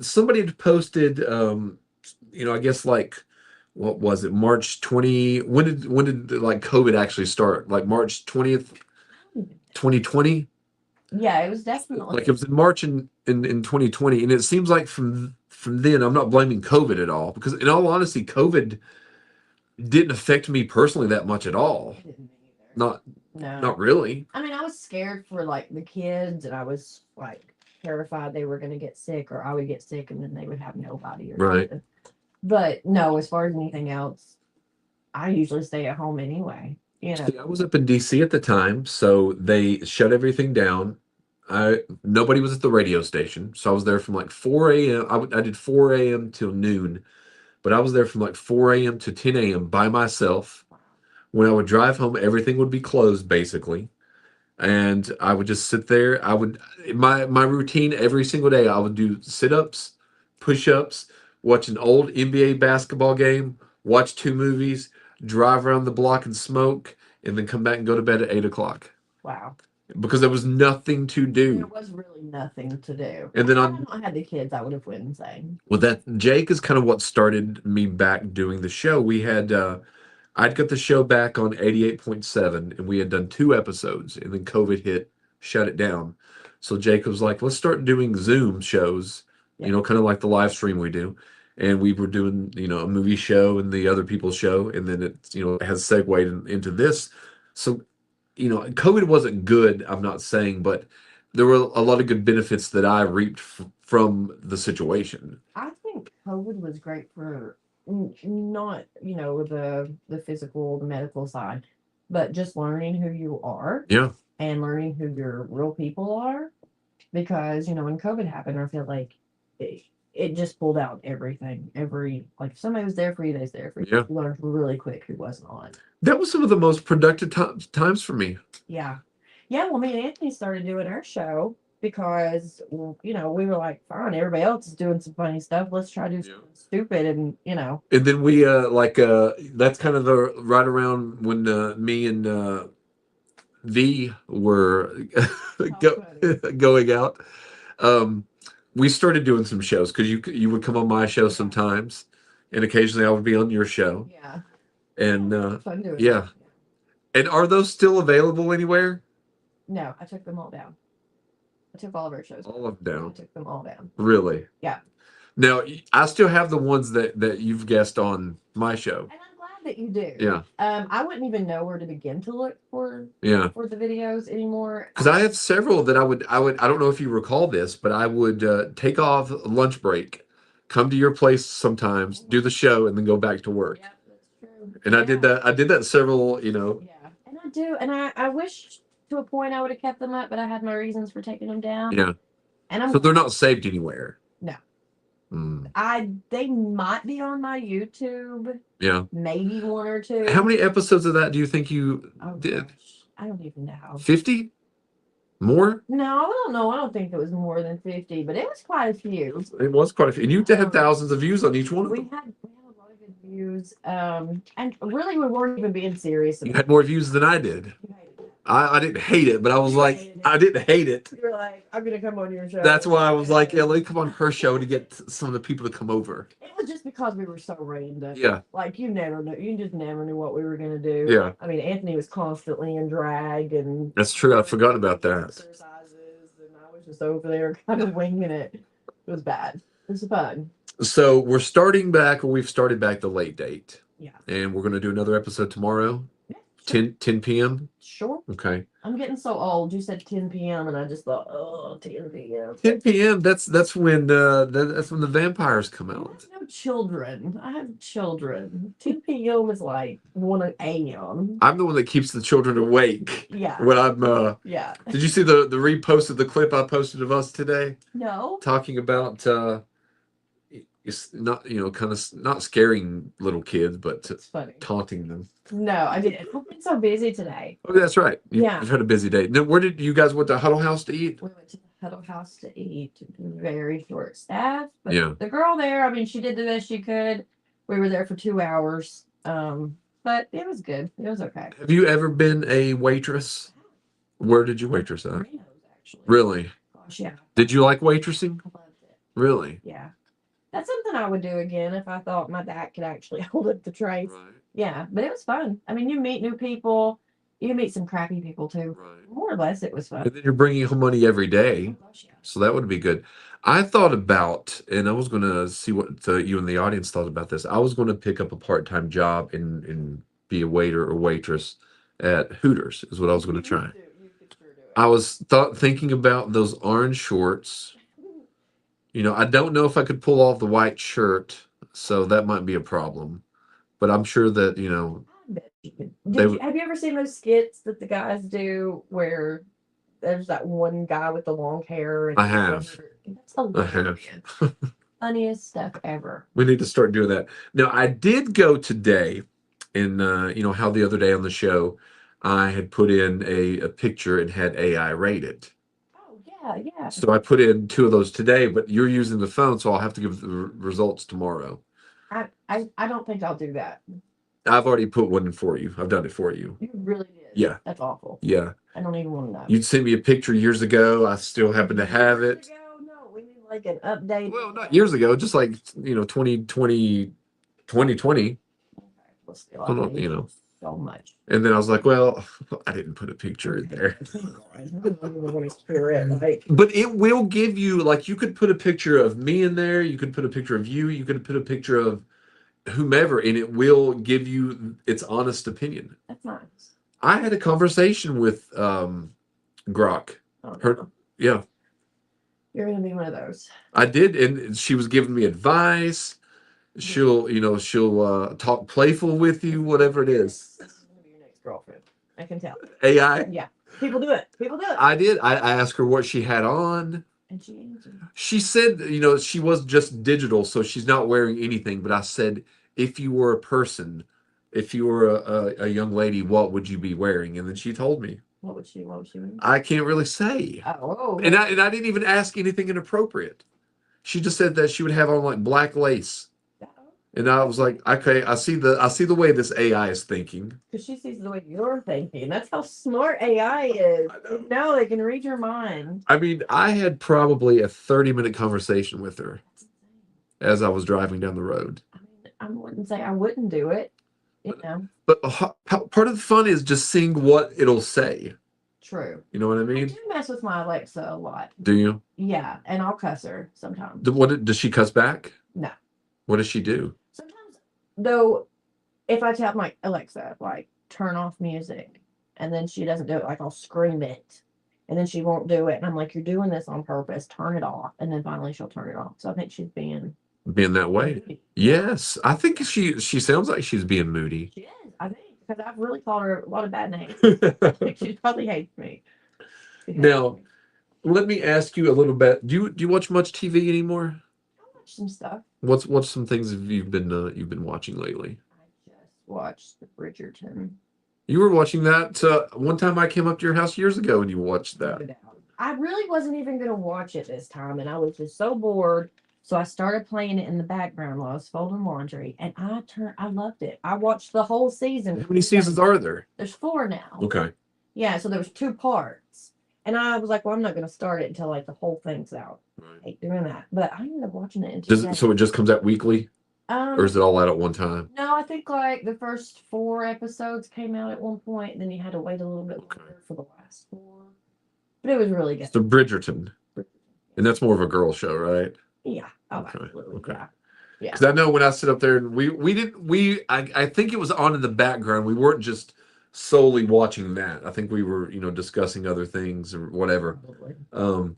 somebody had posted, I guess like. What was it? March 20. When did like COVID actually start? Like March 20th, 2020? Yeah, it was definitely. Like it was in March in 2020. And it seems like from then, I'm not blaming COVID at all, because in all honesty, COVID didn't affect me personally that much at all. It didn't either. Not No. not really. I mean, I was scared for like the kids, and I was like, terrified they were going to get sick or I would get sick and then they would have nobody or Right. something. But no, as far as anything else, I usually stay at home anyway. You know, See, I was up in DC at the time, so they shut everything down. Nobody was at the radio station, so I was there from like 4 a.m. I did 4 a.m. till noon, but I was there from like 4 a.m. to 10 a.m. by myself. When I would drive home, everything would be closed basically, and I would just sit there. My routine every single day. I would do sit-ups, push-ups, watch an old NBA basketball game, watch 2 movies, drive around the block and smoke, and then come back and go to bed at 8 o'clock wow. because there was nothing to There do. was really nothing to do. And then If I on had not had the kids, I would have went insane. well, that Jake is kind of what started me back doing the show. I'd got the show back on 88.7 and we had done 2 episodes and then COVID hit, shut it down. So Jake was like, let's start doing Zoom shows, Yeah. kind of like the live stream we do. And we were doing, a movie show and the other people's show. And then it has segued into this. So, COVID wasn't good, I'm not saying, but there were a lot of good benefits that I reaped from the situation. I think COVID was great for not, the physical, the medical side, but just learning who you are Yeah. and learning who your real people are. Because, when COVID happened, I feel like it just pulled out everything. Like if somebody was there for you, they was there for you. Yeah. You learned really quick who wasn't on. That was some of the most productive times for me. Yeah. Yeah, well, me and Anthony started doing our show because, we were like, fine, everybody else is doing some funny stuff. Let's try to do something stupid and, And then we that's kind of the right around when me and V were going out. We started doing some shows because you would come on my show sometimes, and occasionally I would be on your show. Yeah. And Fun doing yeah. And are those still available anywhere? No, I took them all down. I took all of our shows. All of them I down. took them all down. Really? Yeah. Now I still have the ones that you've guessed on my show. And I'm glad that you do. Yeah. I wouldn't even know where to begin to look for Yeah. for the videos anymore. Because I have several that I don't know if you recall this, but I would take off lunch break, come to your place sometimes, do the show, and then go back to work. Yeah, that's true. And I did that several, Yeah, and I do, and I wish to a point I would have kept them up, but I had my reasons for taking them down. Yeah. And So they're not saved anywhere. No. Mm. They might be on my YouTube. Yeah. Maybe 1 or 2. How many episodes of that do you think you did? Gosh, I don't even know. 50? More? No, I don't know. I don't think it was more than 50, but it was quite a few. It was quite a few. And you had thousands of views on each one of We them. had a lot of good views. And really we weren't even being serious You about had more views than I did. it. I didn't hate it, but I was You like, hated it. I didn't hate it. You were like, I'm gonna come on your show. That's why I was like, yeah, let me come on her show to get some of the people to come over. It was just because we were so random. Yeah. Like you just never knew what we were gonna do. Yeah. I mean, Anthony was constantly in drag and That's true. I forgot about that. exercises, and I was just over there kind of winging it. It was bad. It was fun. So we've started back the late date. Yeah. And we're going to do another episode tomorrow, Yeah, sure. 10 p.m. Sure. Okay. I'm getting so old. You said 10 p.m. and I just thought, oh, 10 p.m. 10 p.m. That's when the vampires come I out. have no children. I have children. 10 p.m. is like 1 a.m. I'm the one that keeps the children awake Yeah. when I'm. Yeah. Did you see the repost of the clip I posted of us today No. talking about it's not kind of not scaring little kids but It's funny. taunting them. No, I didn't. I've been so busy today. Oh, that's right. Yeah. You've had a busy day. Now, where did you guys went to Huddle House to eat? We went to the Huddle House to eat. Very short staff. But Yeah. the girl there, I mean, she did the best she could. We were there for 2 hours. But it was good. It was okay. Have you ever been a waitress? Where did you waitress at? Marino's, actually. Really? Gosh, yeah. Did you like waitressing? I loved it. Really? Yeah. That's something I would do again if I thought my back could actually hold up the trays. Right. Yeah, but it was fun. I mean, you meet new people. You meet some crappy people too. Right. More or less, it was fun. And then you're bringing home money every day, Oh, gosh, yeah. so that would be good. I thought about, and I was going to see what you and the audience thought about this. I was going to pick up a part-time job and be a waiter or waitress at Hooters. Is what I was going to try. You could sure do I was thinking about those orange shorts. I don't know if I could pull off the white shirt, so that might be a problem. But I'm sure that, I bet you could. they would. Have you ever seen those skits that the guys do where there's that one guy with the long hair and I have. that's I have. hilarious. Funniest stuff ever. We need to start doing that. Now, I did go today, and how the other day on the show, I had put in a picture and had AI rate it. Oh yeah, yeah. So I put in 2 of those today, but you're using the phone, so I'll have to give the results tomorrow. I don't think I'll do that. I've already put one in for you. I've done it for you. You really did. Yeah. That's awful. Yeah. I don't even want to know. You'd sent me a picture years ago. I still happen to have Years it. ago? No, we need like an update. Well, not years ago, just like 2020. Okay, well, still, I don't know, I hate it so much. And then I was like, well, I didn't put a picture in there. But it will give you, like, you could put a picture of me in there, you could put a picture of you, you could put a picture of whomever, and it will give you its honest opinion. That's nice. I had a conversation with Grok. Oh, Her, no. yeah, You're gonna be one of those. I did, and she was giving me advice. She'll talk playful with you, whatever it is. This is gonna be your next girlfriend. I can tell. AI. Yeah, people do it. People do it. I did. I asked her what she had on. And she answered. She said, she was just digital, so she's not wearing anything. But I said, if you were a person, if you were a young lady, what would you be wearing? And then she told me. What would she wearing? I can't really say. Oh. And I didn't even ask anything inappropriate. She just said that she would have on like black lace. And I was like, okay, I see the way this AI is thinking. Because she sees the way you're thinking. That's how smart AI is. No, they can read your mind. I mean, I had probably a 30-minute conversation with her as I was driving down the road. I mean, I wouldn't say I wouldn't do it. But part of the fun is just seeing what it'll say. True. You know what I I mean? do mess with my Alexa a lot. Do you? Yeah, and I'll cuss her sometimes. Does she cuss back? No. What does she do? Sometimes, though, if I tell my Alexa, like, turn off music, and then she doesn't do it, like, I'll scream it, and then she won't do it, and I'm like, you're doing this on purpose, turn it off, and then finally she'll turn it off. So I think she's being that way. moody. Yes, I think she sounds like she's being moody. She is, I think, because I've really called her a lot of bad names. I think she probably hates me. Now, let me ask you a little bit. Do you watch much TV anymore? I watch some stuff. What's some things have you've been watching lately? I just watched Bridgerton. You were watching that one time I came up to your house years ago and you watched that. I really wasn't even going to watch it this time, and I was just so bored. So I started playing it in the background while I was folding laundry, and I loved it. I watched the whole season. How many seasons are there? There's 4 now. Okay. Yeah, so there was 2 parts. And I was like, well, I'm not going to start it until like the whole thing's out. Right. I hate doing that. But I ended up watching it in 2 Does it, days. so it just comes out weekly? Or is it all out at one time? No, I think like the first 4 episodes came out at one point, and then you had to wait a little bit longer for the last 4. But it was really good. It's the Bridgerton. And that's more of a girl show, right? Yeah. Oh, Okay, absolutely. okay. Yeah. Because I know when I sit up there and I think it was on in the background. We weren't just solely watching that. I think we were, discussing other things or whatever. Probably.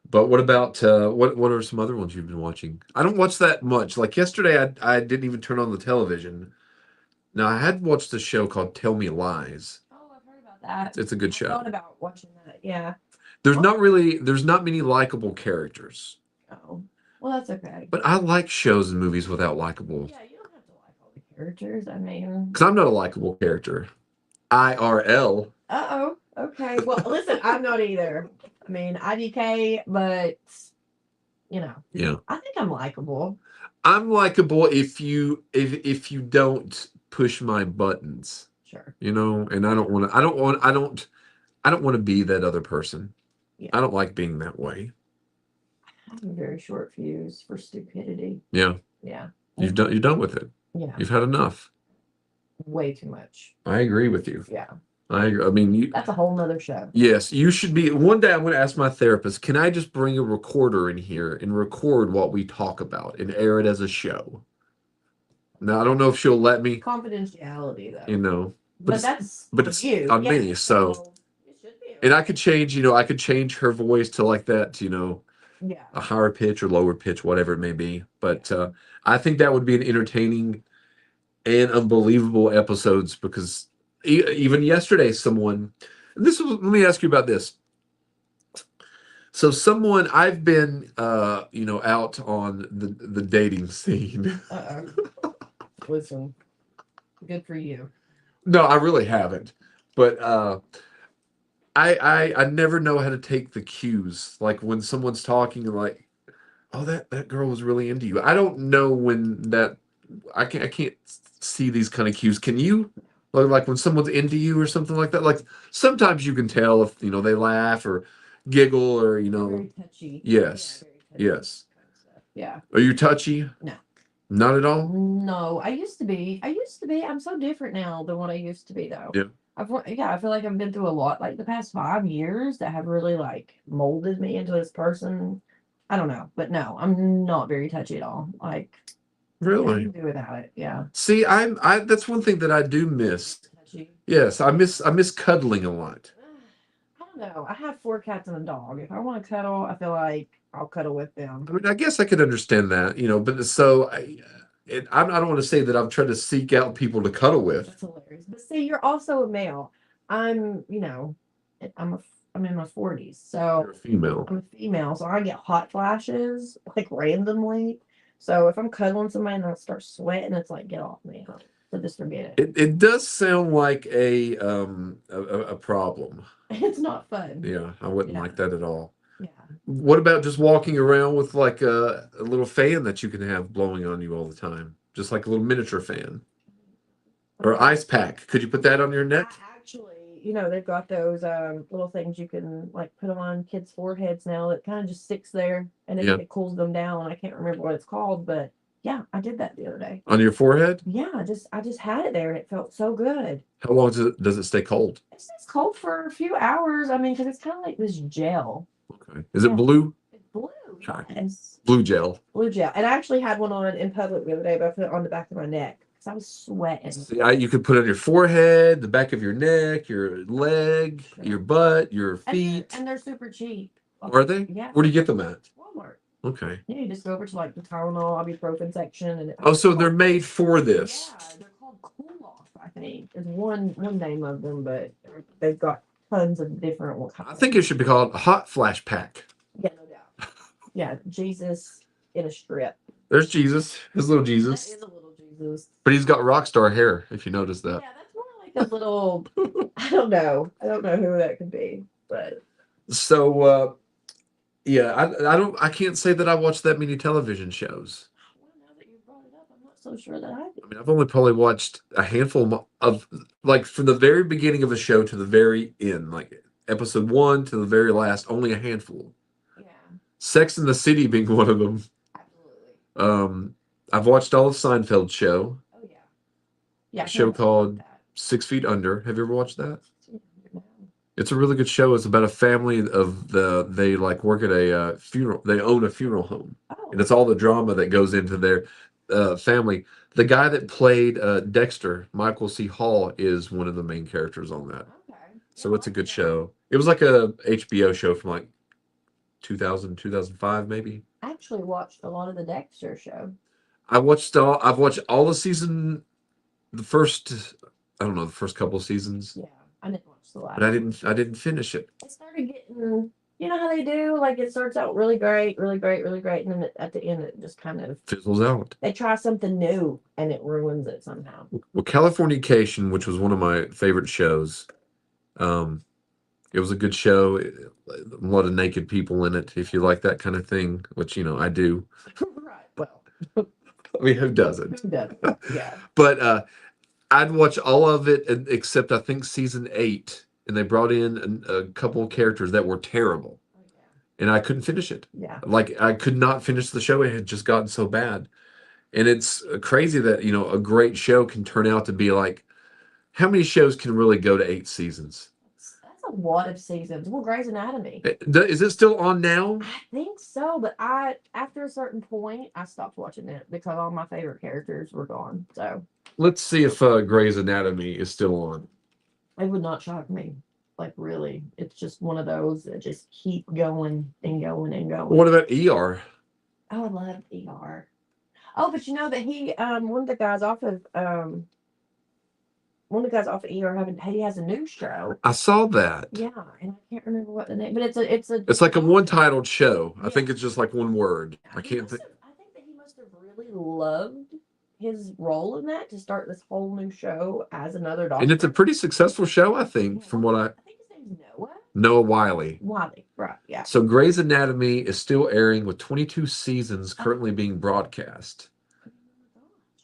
But what about what are some other ones you've been watching? I don't watch that much. Like yesterday, I didn't even turn on the television. Now I had watched a show called Tell Me Lies. Oh, I've heard about that. It's a good I show. thought about watching that. Yeah. There's not many likable characters. Oh, well, that's okay. But I like shows and movies without likable. Yeah, you don't have to like all the characters. I mean, Because I'm not a likable character. IRL. oh, okay. Well, listen, I'm not either. I mean, IDK, but Yeah. I think I'm likable. I'm likable if you don't push my buttons. Sure. And I don't want to be that other person. Yeah. I don't like being that way. I have a very short fuse for stupidity. Yeah. Yeah. You're done with it. Yeah. You've had enough. Way too much. I agree with you. Yeah. I agree. I mean, That's a whole nother show. yes, you should be. One day I'm going to ask my therapist, can I just bring a recorder in here and record what we talk about and air it as a show? Now, I don't know if she'll let me, Confidentiality, though. but But that's it's you. on Yeah, me, so you should be And I could change, I could change her voice to like that, Yeah. a higher pitch or lower pitch, whatever it may be. But I think that would be an entertaining and unbelievable episodes because even yesterday, someone, let me ask you about this. So someone I've been, out on the dating scene. Listen, good for you. No, I really haven't. But I never know how to take the cues. Like when someone's talking, like, oh, that girl was really into you. I don't know when that. I can't see these kind of cues. Can you? Like when someone's into you or something like that. Like sometimes you can tell if they laugh or giggle or Very touchy. Yes. Yeah, very touchy Yes. kind of stuff. Yeah. Are you touchy? No. Not at all. No, I used to be. I'm so different now than what I used to be, though. Yeah. I feel like I've been through a lot, like the past 5 years, that have really like molded me into this person. I don't know, but no, I'm not very touchy at all. Like, I Really? can do without it. Yeah. See, I that's one thing that I do miss. Touchy. Yes, I miss cuddling a lot. I don't know. I have 4 cats and a dog. If I want to cuddle, I feel like I'll cuddle with them. I mean, I guess I could understand that, but so I don't want to say that I'm trying to seek out people to cuddle with. That's hilarious. But see, you're also a male. I'm, you know, I'm in my 40s, so You're a female. I'm a female, so I get hot flashes like randomly. So if I'm cuddling somebody and I start sweating, it's like get off me. So just forget it. It does sound like a problem. It's not fun. Yeah, I wouldn't Yeah. like that at all. Yeah. What about just walking around with like a little fan that you can have blowing on you all the time? Just like a little miniature fan or ice pack. Could you put that on your neck? Actually, they've got those little things you can like put them on kids' foreheads now that kind of just sticks there and Yeah. it cools them down. I can't remember what it's called, but yeah, I did that the other day. On your forehead? Yeah, I just had it there and it felt so good. How long does it stay cold? It stays cold for a few hours. I mean, because it's kind of like this gel. Okay. Is it Yeah. blue? It's blue. Okay. Yes. Blue gel. Blue gel. And I actually had one on in public the other day, but I put it on the back of my neck because I was sweating. See, you could put it on your forehead, the back of your neck, your leg, your butt, your feet. And they're super cheap. Are they? Yeah. Where do you get them at? Walmart. Okay. Yeah, you just go over to like the Tylenol, ibuprofen section, and Oh, so they're made for this. Yeah, they're called Cool Off, I think. There's one name of them, but they've got tons of different ones. I think it should be called a hot flash pack. Yeah, no doubt. Yeah, Jesus in a strip. There's Jesus, his little That Jesus, is a little Jesus. but he's got rock star hair. If you notice that. Yeah, that's more like a little. I don't know. I don't know who that could be, but So, yeah, I can't say that I watch that many television shows. well, now that you brought it up, I'm not so sure that I do. I mean, I've only probably watched a handful of, like, from the very beginning of a show to the very end, like episode 1 to the very last, only a handful. Yeah, Sex and the City being one of them. absolutely. I've watched all of Seinfeld's show, Oh yeah. Yeah. a show called that. 6 Feet Under. Have you ever watched that? No. It's a really good show. It's about a family they like work at a funeral. They own a funeral home, Oh. and it's all the drama that goes into their family. The guy that played Dexter, Michael C. Hall, is one of the main characters on that. Okay. So it's a good show. It was like a HBO show from like 2000, 2005 maybe. I actually watched a lot of the Dexter show. I've watched all the season, the first couple seasons, Yeah, I didn't watch the last. but I didn't finish it. It started getting, you know how they do, like it starts out really great, really great, really great, and then at the end it just kind of Fizzles out. they try something new and it ruins it somehow. Well, Californication, which was one of my favorite shows, it was a good show. A lot of naked people in it, if you like that kind of thing, which I do. Right. Well, I mean, who doesn't? who doesn't? Yeah. But I'd watch all of it except I think season 8, and they brought in a couple of characters that were terrible, Oh, yeah. and I couldn't finish it. Yeah. Like I could not finish the show; it had just gotten so bad. And it's crazy that a great show can turn out to be like, how many shows can really go to 8 seasons? That's a lot of seasons. Well, Grey's Anatomy. Is it still on now? I think so, but after a certain point I stopped watching it because all my favorite characters were gone. So Let's see if Grey's Anatomy is still on. it would not shock me. Like really, it's just one of those that just keep going and going and going. What about ER? Oh, I love ER. Oh, but you know that one of the guys off of ER he has a new show. I saw that. Yeah, and I can't remember what the name, but it's It's like a doctor. one-titled show. I Yeah. think it's just like one word. I can't think. I think that he must have really loved his role in that to start this whole new show as another doctor. And it's a pretty successful show, I think, from what I think his name's Noah Wiley. Wiley, right? Yeah. So Grey's Anatomy is still airing with 22 seasons currently being broadcast.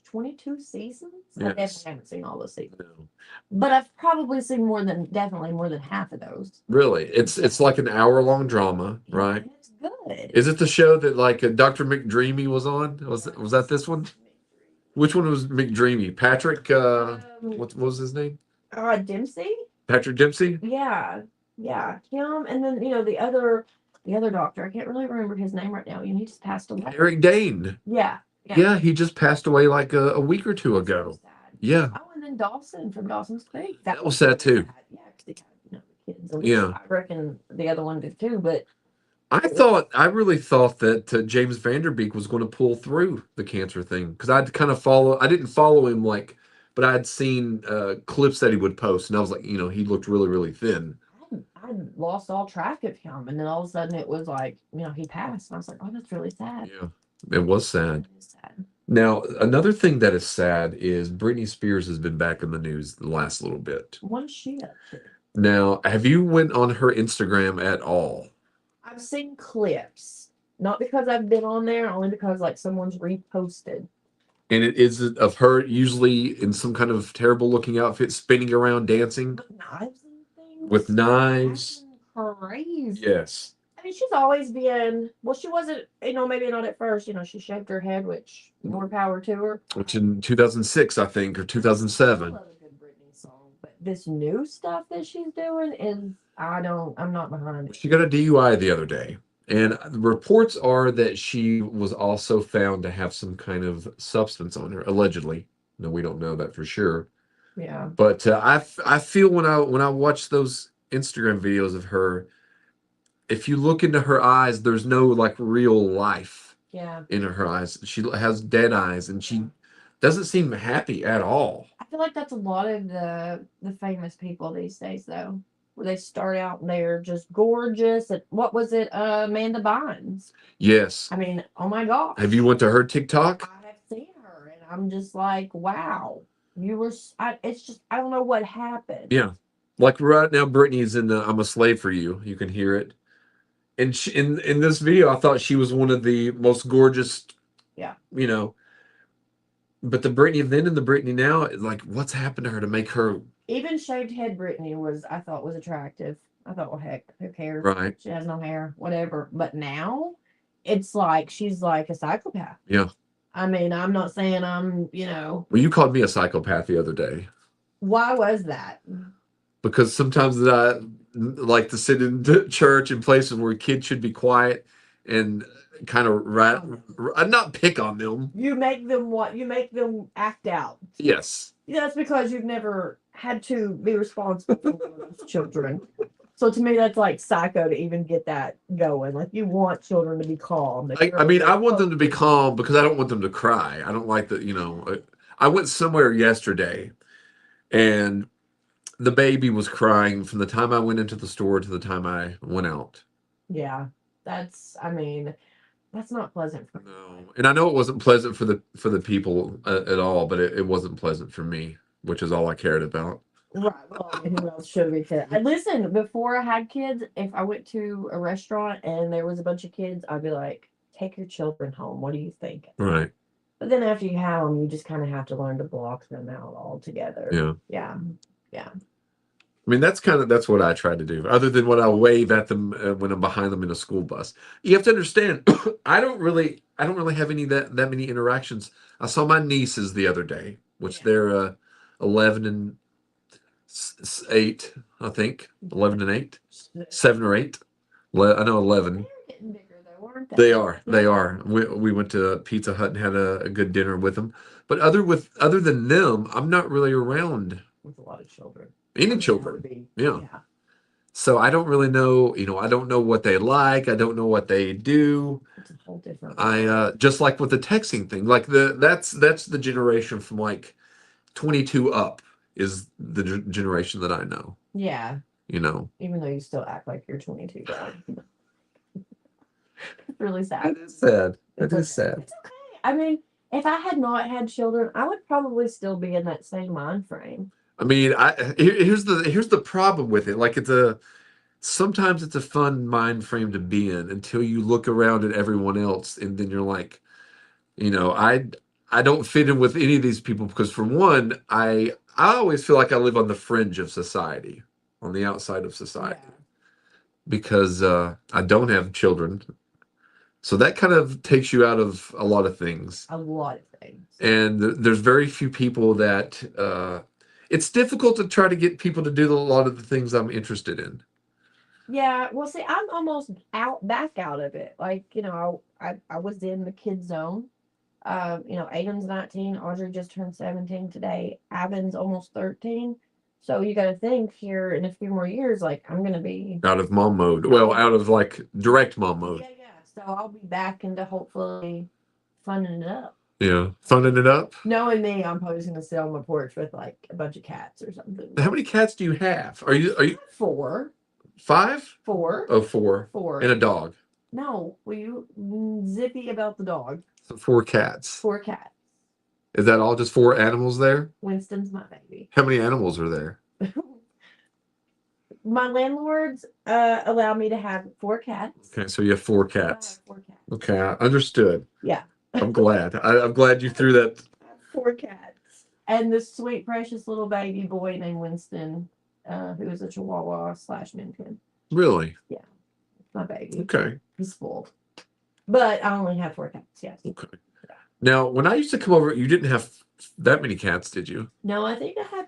22 seasons? Yes. I definitely haven't seen all those seasons. No. But I've probably seen definitely more than half of those. Really? It's like an hour-long drama, right? And it's good. Is it the show that like Dr. McDreamy was on? Was that this one? Which one was McDreamy? Patrick what was his name? Dempsey? Patrick Dempsey? Yeah. Yeah. Him and then the other doctor. I can't really remember his name right now. He just passed away. Eric Dane. Yeah. Yeah, he just passed away like a week or two ago. So sad. Yeah. Oh, and then Dawson from Dawson's Creek. That was sad too. Yeah, because they had the kids. And Yeah. I reckon the other one did too, but I really thought that James Vanderbeek was going to pull through the cancer thing because I didn't follow him but I'd seen clips that he would post and I was like, he looked really, really thin. I lost all track of him, and then all of a sudden it was like, he passed. And I was like, oh, that's really sad. Yeah, it was sad. It is sad. Now, another thing that is sad is Britney Spears has been back in the news the last little bit. One she up to? Now, have you went on her Instagram at all? I've seen clips, not because I've been on there, only because like someone's reposted. And it is of her usually in some kind of terrible looking outfit, spinning around, dancing With knives and things. with knives. Acting crazy. Yes. I mean, she's always been. Well, she wasn't. Maybe not at first. She shaved her head, which more power to her. Which in 2006, I think, or 2007. I love a good Britney song, but this new stuff that she's doing is I'm not behind it. She got a DUI the other day. And the reports are that she was also found to have some kind of substance on her, allegedly. No, we don't know that for sure. Yeah. But I feel when I watch those Instagram videos of her, if you look into her eyes, there's no like real life in her eyes. She has dead eyes, and she doesn't seem happy at all. I feel like that's a lot of the famous people these days, though, where they start out and they're just gorgeous. And what was it, Amanda Bynes? Yes. I mean, oh my gosh. Have you went to her TikTok? I have seen her, and I'm just like, wow. It's just I don't know what happened. Yeah, like right now, Britney's in the "I'm a Slave for You." You can hear it. And she, in this video, I thought she was one of the most gorgeous. Yeah. But the Britney then and the Britney now, like, what's happened to her to make her? Even shaved head Britney I thought was attractive. I thought, well, heck, who cares? Right. She has no hair, whatever. But now, it's like she's like a psychopath. Yeah. I mean, I'm not saying I'm, Well, you called me a psychopath the other day. Why was that? Because sometimes I like to sit in church in places where kids should be quiet and kind of not pick on them. You make them what? You make them act out. Yes. That's because you've never had to be responsible for one of those children. So to me, that's like psycho to even get that going. Like you want children to be calm. I mean, I want them to be calm because I don't want them to cry. I don't like that, I went somewhere yesterday and the baby was crying from the time I went into the store to the time I went out. Yeah, that's not pleasant for me. No. And I know it wasn't pleasant for the people at all, but it wasn't pleasant for me, which is all I cared about. Right. Well, I mean, who else should we fit? Listen, before I had kids, if I went to a restaurant and there was a bunch of kids, I'd be like, take your children home. What do you think? Right. But then after you have them, you just kind of have to learn to block them out altogether. Yeah. Yeah. Yeah. I mean, that's what I try to do, other than when I wave at them when I'm behind them in a school bus. You have to understand, I don't really have any that many interactions. I saw my nieces the other day, which they're 11 and 8, I think. 11 and 8, 7 or 8. I know 11. They're getting bigger though, aren't they? They are. We went to Pizza Hut and had a good dinner with them. But other than them, I'm not really around with a lot of children. any children. Yeah. So I don't really know, I don't know what they like. I don't know what they do. It's a whole different I world. just like with the texting thing, like that's the generation from like 22 up is the generation that I know, Yeah, you know. even though you still act like you're 22, dog. It's really sad. That is sad. That It's is okay. sad. It's okay. I mean, if I had not had children, I would probably still be in that same mind frame. I mean, here's the problem with it. Like sometimes it's a fun mind frame to be in until you look around at everyone else and then you're like, you know, I don't fit in with any of these people because for one, I always feel like I live on the fringe of society, on the outside of society because I don't have children. So that kind of takes you out of a lot of things. A lot of things. And there's very few people that it's difficult to try to get people to do a lot of the things I'm interested in. Yeah, well, see, I'm almost back out of it. Like, I was in the kid zone. Aiden's 19, Audrey just turned 17 today, Avin's almost 13. So you got to think here in a few more years, like I'm gonna be Out of mom mode. Well, out of like direct mom mode. yeah. So I'll be back into hopefully funning it up. Yeah, funning it up. Knowing me, I'm probably just gonna sit on my porch with like a bunch of cats or something. How many cats do you have? Are you Four? 5? Four? Oh, 4. Four. And a dog. No, will you zippy about the dog? So 4 cats. 4 cats. Is that all just 4 animals there? Winston's my baby. How many animals are there? My landlords allow me to have 4 cats. Okay, so you have 4 I have cats. 4 cats. Okay, I understood. Yeah. I'm glad. I'm glad you threw that. I have 4 cats. And this sweet, precious little baby boy named Winston, who is a Chihuahua / Min Pin. Really? My baby. Okay. He's spoiled. But I only have 4 cats, yes. Okay. Now, when I used to come over, you didn't have that many cats, did you? No, I think I had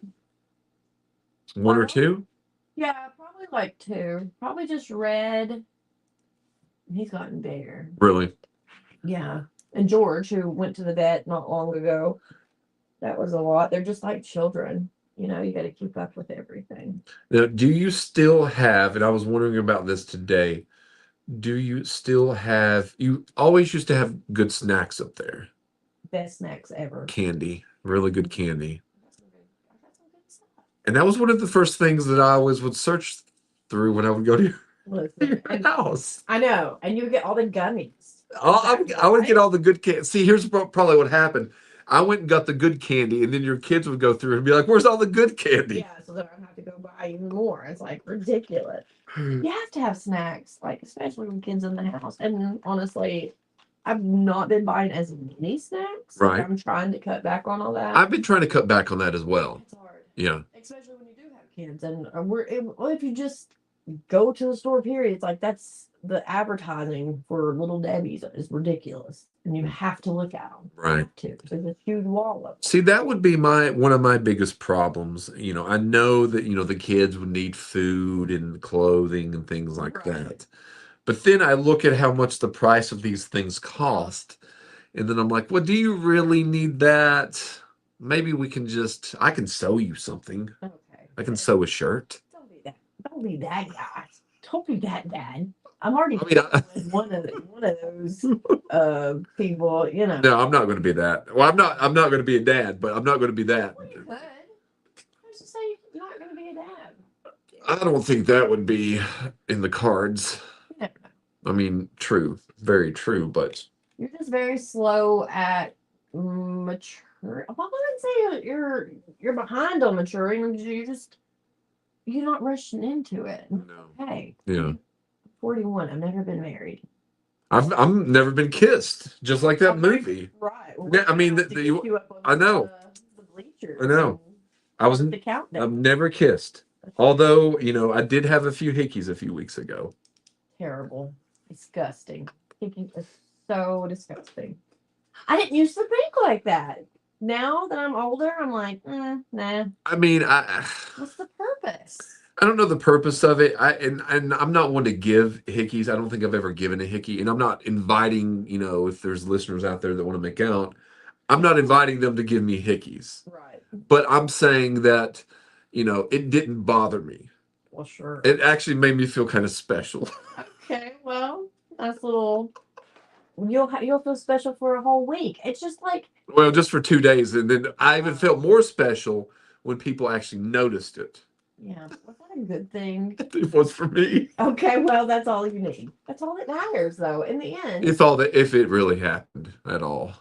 1 or 2? yeah, probably like 2. Probably just Red. He's gotten bigger. Really? Yeah. And George, who went to the vet not long ago. That was a lot. They're just like children. You got to keep up with everything. Now, do you still have, and I was wondering about this today, do you still have, you always used to have good snacks up there. Best snacks ever. Candy, really good candy. I got some good stuff. And that was one of the first things that I always would search through when I would go to Listen, your house. I know. And you get all the gummies. I would get all the good candy. See, here's probably what happened. I went and got the good candy, and then your kids would go through and be like, "Where's all the good candy?" Yeah, so then I have to go buy even more. It's like ridiculous. You have to have snacks, like especially with kids in the house. And honestly, I've not been buying as many snacks. Like, Right. I'm trying to cut back on all that. I've been trying to cut back on that as well. It's hard, Yeah. especially when you do have kids. And if you just go to the store, period, it's like that's the advertising for Little Debbie's is ridiculous, and you have to look at them. Right. Have to. There's a huge wall of them. See, that would be one of my biggest problems. I know that, the kids would need food and clothing and things like Right. that. But then I look at how much the price of these things cost. And then I'm like, well, do you really need that? Maybe I can sew you something. Okay. I can sew a shirt. Don't be that. Don't be that guy. Don't be that dad. I'm already I mean, one of those people. No, I'm not going to be that. Well, I'm not going to be a dad, but I'm not going to be that. Well, you could. Who's to say you're not going to be a dad? I don't think that would be in the cards. You never know. I mean, true, very true, but You're just very slow at mature. Well, I wouldn't say you're behind on maturing. You're not rushing into it. no. Hey, Yeah. 41. I've never been married. I've never been kissed, just like that movie. Right. Yeah, I mean, I know. The bleachers. I know. I was The countdown. I've never kissed. Although, I did have a few hickeys a few weeks ago. Terrible. Disgusting. Thinking is so disgusting. I didn't used to think like that. Now that I'm older, I'm like, nah. I mean, What's the purpose? I don't know the purpose of it. And I'm not one to give hickeys. I don't think I've ever given a hickey. And I'm not inviting, if there's listeners out there that want to make out, I'm not inviting them to give me hickeys. Right. But I'm saying that, it didn't bother me. Well, sure. It actually made me feel kind of special. Okay, well, nice little. You'll feel special for a whole week. It's just like, Well, just for 2 days, and then I even felt more special when people actually noticed it. yeah, was that a good thing? It was for me. Okay, well, that's all you need. That's all that matters, though. In the end, If it really happened at all.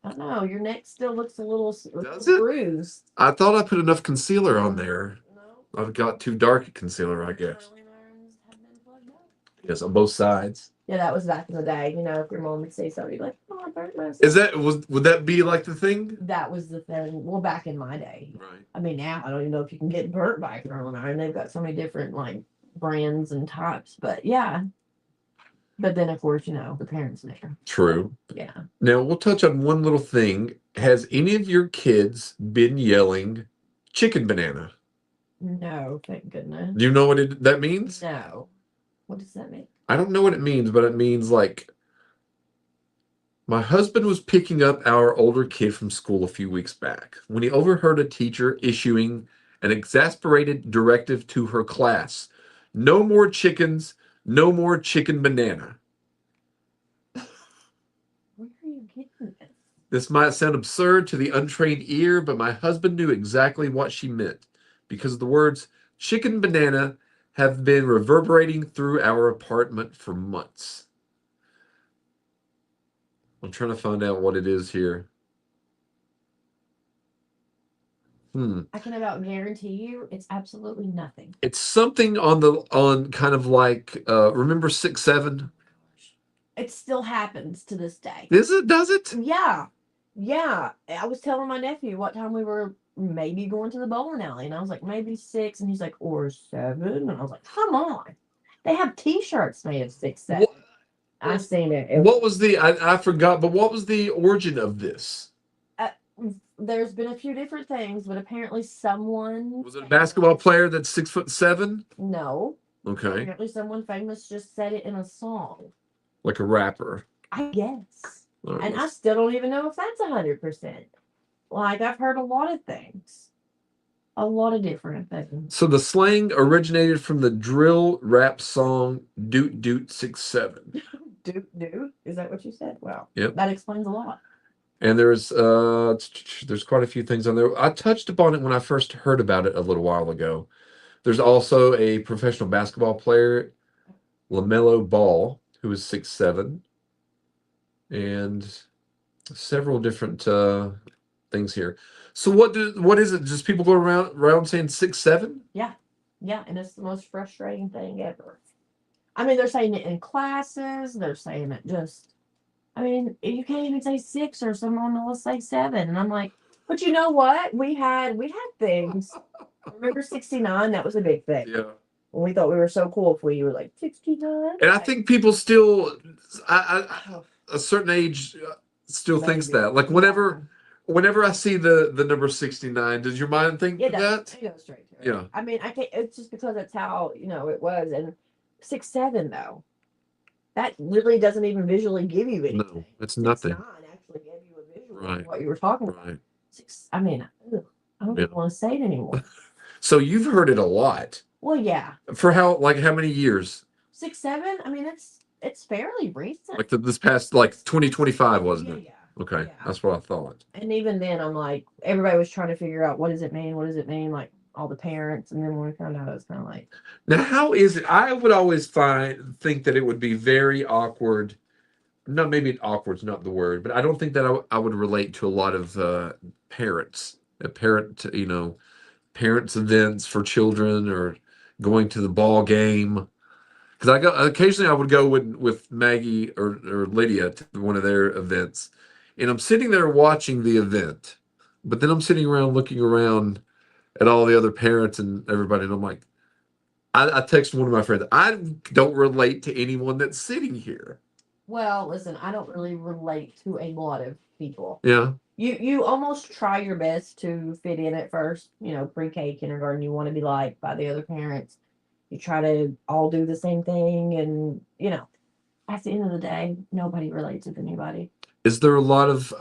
I don't know. Your neck still looks a little Does it? bruised. I thought I put enough concealer on there. No. I've got too dark a concealer, I guess. Curling irons have been plugged up. Yes, on both sides. Yeah, that was back in the day. You know, if your mom would say something, you'd be like, "Oh, I burnt myself." Would that be like the thing? That was the thing. Well, back in my day. Right. I mean, now I don't even know if you can get burnt by a curling iron. They've got so many different like brands and types. But yeah. But then, of course, you know, the parents there. True. Yeah. Now we'll touch on one little thing. Has any of your kids been yelling chicken banana? No, thank goodness. Do you know what that means? No. What does that mean? I don't know what it means, but it means like my husband was picking up our older kid from school a few weeks back when he overheard a teacher issuing an exasperated directive to her class. No more chickens, no more chicken banana. Where are you getting this? This might sound absurd to the untrained ear, but my husband knew exactly what she meant because the words chicken banana have been reverberating through our apartment for months. I'm trying to find out what it is here. I can about guarantee you it's absolutely nothing. It's something on kind of like remember 6-7? It still happens to this day. Is it? Does it? Yeah. Yeah. I was telling my nephew what time we were maybe going to the bowling alley, and I was like, maybe 6, and he's like, or 7, and I was like, come on. They have T-shirts made of 6, 7. What, I seen it. what was the I forgot, but what was the origin of this? There's been a few different things, but apparently someone Was it a basketball player that's 6'7"? No. Okay, Apparently someone famous just said it in a song. like a rapper. I guess. All right, And I still don't even know if that's 100%. Like, I've heard a lot of things. A lot of different things. so the slang originated from the drill rap song "Doot Doot 6-7," Dude, is that what you said? Wow. Yep. That explains a lot. and there's quite a few things on there. I touched upon it when I first heard about it a little while ago. There's also a professional basketball player, LaMelo Ball, who is 6'7", and several different things here. So what is it? Just people go around saying 6'7"? Yeah. Yeah, and it's the most frustrating thing ever. I mean, they're saying it in classes. They're saying it just. I mean, you can't even say 6 or someone will say 7, and I'm like, but you know what? We had things. Remember 69? That was a big thing. Yeah. When we thought we were so cool if we were like 69. And I think people still, a certain age, still thinks Maybe. that. Like whenever I see the number 69, does your mind think Yeah, that? it goes straight to it. Yeah. I mean, I can't. It's just because that's how it was. And 6'7" though, that really doesn't even visually give you anything. No, it's nothing. 6'9" actually gave you a visual Right. of what you were talking about. Right. I mean, ugh, I don't Yeah. even want to say it anymore. So you've heard it a lot. Well, yeah, For how many years? 6'7". I mean, it's fairly recent. Like this past 2025, wasn't Yeah, it? yeah. Okay, Yeah. that's what I thought. And even then, I'm like, everybody was trying to figure out what does it mean? What does it mean? Like all the parents, and then when we found out, it was kind of like, Now, how is it? I would always think that it would be very awkward. No, maybe awkward's not the word, but I don't think that I would relate to a lot of parents. Parents events for children or going to the ball game. Because occasionally I would go with Maggie or Lydia to one of their events, and I'm sitting there watching the event, but then I'm sitting around looking around at all the other parents and everybody, and I'm like, I text one of my friends, I don't relate to anyone that's sitting here. well, listen, I don't really relate to a lot of people. Yeah. You almost try your best to fit in at first, pre-K, kindergarten, you want to be liked by the other parents. You try to all do the same thing, and at the end of the day, nobody relates with anybody. Is there a lot of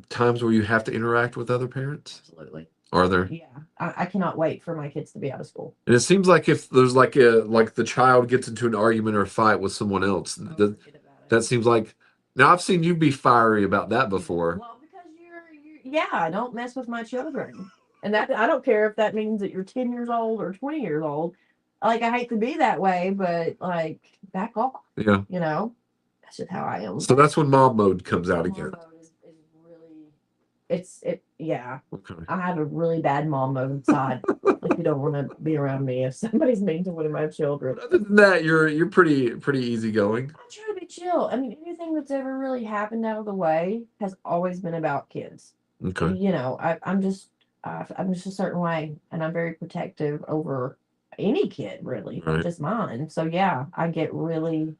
times where you have to interact with other parents? Absolutely. Are there? Yeah, I cannot wait for my kids to be out of school. And it seems like if there's like the child gets into an argument or a fight with someone else, Oh, that forget about it. that seems like now I've seen you be fiery about that before. Well, because yeah, don't mess with my children. And that I don't care if that means that you're 10 years old or 20 years old. Like I hate to be that way, but like back off, Yeah. you know? That's just how I am. So that's when mom mode comes out Mom again. mode is really yeah. Okay. I have a really bad mom mode side. Like you don't want to be around me if somebody's mean to one of my children. But other than that, you're pretty easygoing. I try to be chill. I mean, anything that's ever really happened out of the way has always been about kids. Okay. You know, I'm just a certain way, and I'm very protective over any kid, really, not Right. just mine. So yeah, I get really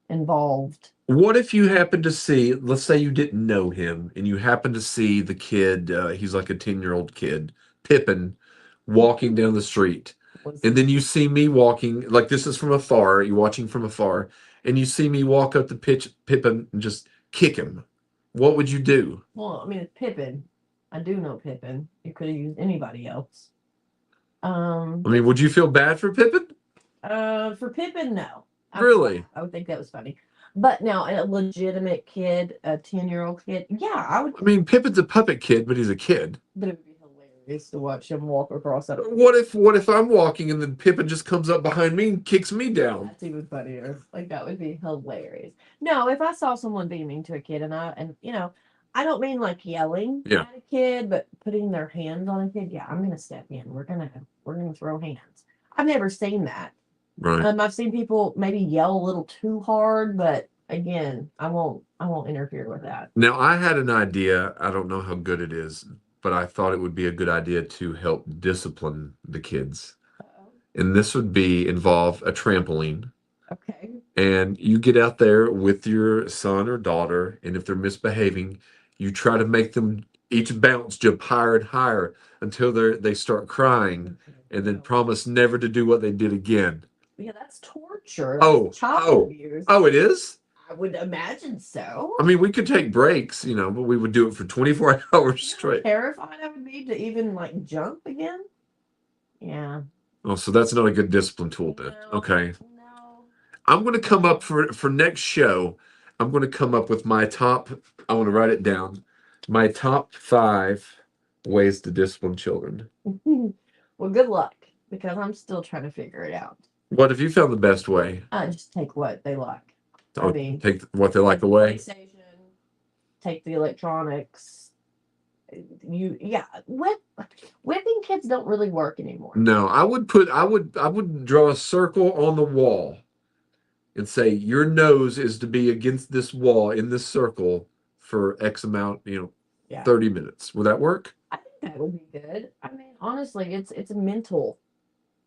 involved. What if you happen to see, let's say you didn't know him, and you happen to see the kid, he's like a 10-year-old kid, Pippin, walking down the street. Was And then you see me walking, like this is from afar, you're watching from afar, and you see me walk up to Pippin and just kick him. What would you do? well, I mean, it's Pippin. I do know Pippin. You could have used anybody else. I mean, would you feel bad for Pippin? For Pippin, no. Really? I would think that was funny. But now a legitimate kid, a 10-year-old kid, yeah, I would. I mean, Pippin's a puppet kid, but he's a kid. But it would be hilarious to watch him walk across that. What if I'm walking and then Pippin just comes up behind me and kicks me down? That's even funnier. Like that would be hilarious. No, if I saw someone being mean to a kid and you know, I don't mean like yelling Yeah. at a kid, but putting their hands on a kid, yeah, I'm gonna step in. We're gonna throw hands. I've never seen that. Right. I've seen people maybe yell a little too hard, but again, I won't interfere with that. Now, I had an idea. I don't know how good it is, but I thought it would be a good idea to help discipline the kids. And this would be involve a trampoline. Okay. And you get out there with your son or daughter, and if they're misbehaving, you try to make them each bounce jump higher and higher until they start crying, and then promise never to do what they did again. Yeah, that's torture. Oh, That's child oh. abuse. Oh, it is? I would imagine so. I mean, we could take breaks, but we would do it for 24 hours You know how straight. terrified I would be to even like jump again. Yeah. Oh, so that's not a good discipline tool then. No, Okay. no. I'm going to come up for next show. I'm going to come up with my top. I want to write it down. My top 5 ways to discipline children. Well, good luck because I'm still trying to figure it out. What have you found the best way? Just take what they like. Oh, I mean, take what they like away. PlayStation, take the electronics. Whipping kids don't really work anymore. No, I would draw a circle on the wall and say your nose is to be against this wall in this circle for X amount, Yeah. 30 minutes. Would that work? I think that would be good. I mean, honestly, it's mental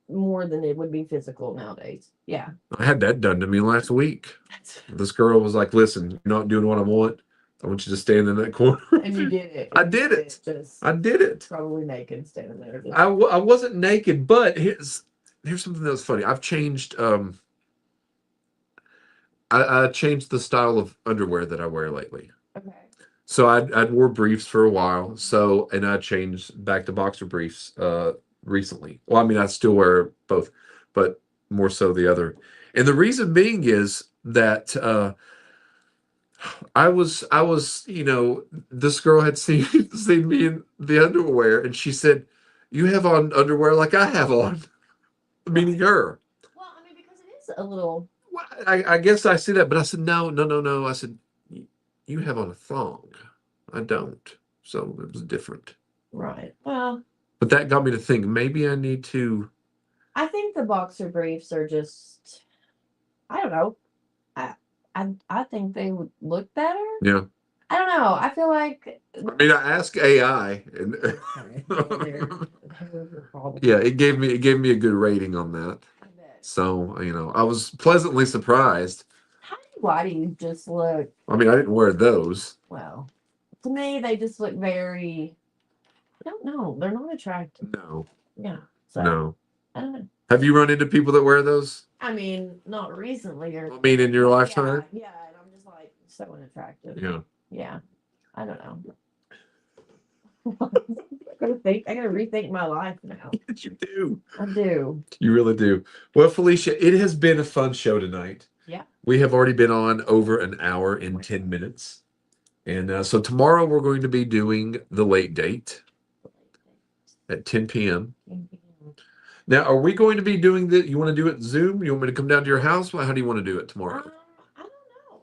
more than it would be physical nowadays. Yeah. I had that done to me last week. This girl was like, "Listen, you're not doing what I want. I want you to stand in that corner." And you did it. I did it. Just I did it. probably naked standing there. Just, I wasn't naked, but here's something that was funny. I've changed. I changed the style of underwear that I wear lately. okay. So I'd wore briefs for a while. So and I changed back to boxer briefs recently. Well, I mean I still wear both, but more so the other. And the reason being is that I was this girl had seen me in the underwear, and she said, "You have on underwear like I have on," meaning her. Well, I mean, because it is a little. Well, I guess I see that, but I said no. I said you have on a thong. I don't. So it was different. Right. Well, But that got me to think maybe I need to. I think the boxer briefs are just. I don't know. I think they would look better. Yeah. I don't know. I feel like. I mean, I asked AI, and Probably. yeah, it gave me a good rating on that. I bet. So I was pleasantly surprised. How do you just look? I mean, I didn't wear those. Well, to me, they just look very. I don't know. They're not attractive. No, Yeah. So no. I don't know. Have you run into people that wear those? I mean, not recently or. I mean, in your lifetime? Yeah, and I'm just like so unattractive. Yeah. Yeah. I don't know. I gotta rethink my life now. Yes, you do. I do. You really do. Well, Felicia, it has been a fun show tonight. Yeah. We have already been on over an hour and 10 minutes. And so tomorrow we're going to be doing the late date at 10 p.m. Now, are we going to be doing that? You want to do it Zoom? You want me to come down to your house? Well, how do you want to do it tomorrow? I don't know.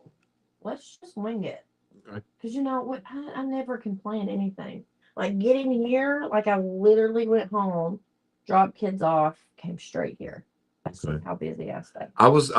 Let's just wing it. Okay. Because I never can plan anything. Like getting here, like I literally went home, dropped kids off, came straight here. That's Okay. how busy I stay. I was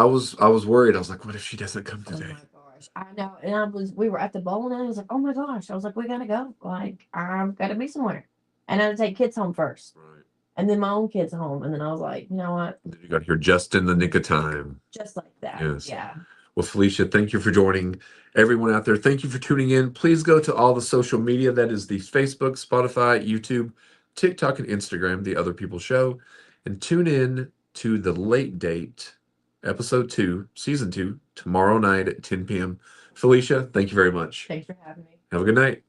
worried. I was like, what if she doesn't come Oh today? my gosh. I know. And we were at the bowling and I was like, oh my gosh. I was like, we gotta go. Like, I've gotta be somewhere. And I had to take kids home first. Right. And then my own kids home. And then I was like, you know what? You got here just in the nick of time. Just like that. Yes. Yeah. Well, Felicia, thank you for joining. Everyone out there, thank you for tuning in. Please go to all the social media. That is the Facebook, Spotify, YouTube, TikTok, and Instagram, The Other People Show. And tune in to the late date, episode 2, season 2, tomorrow night at 10 p.m. Felicia, thank you very much. Thanks for having me. Have a good night.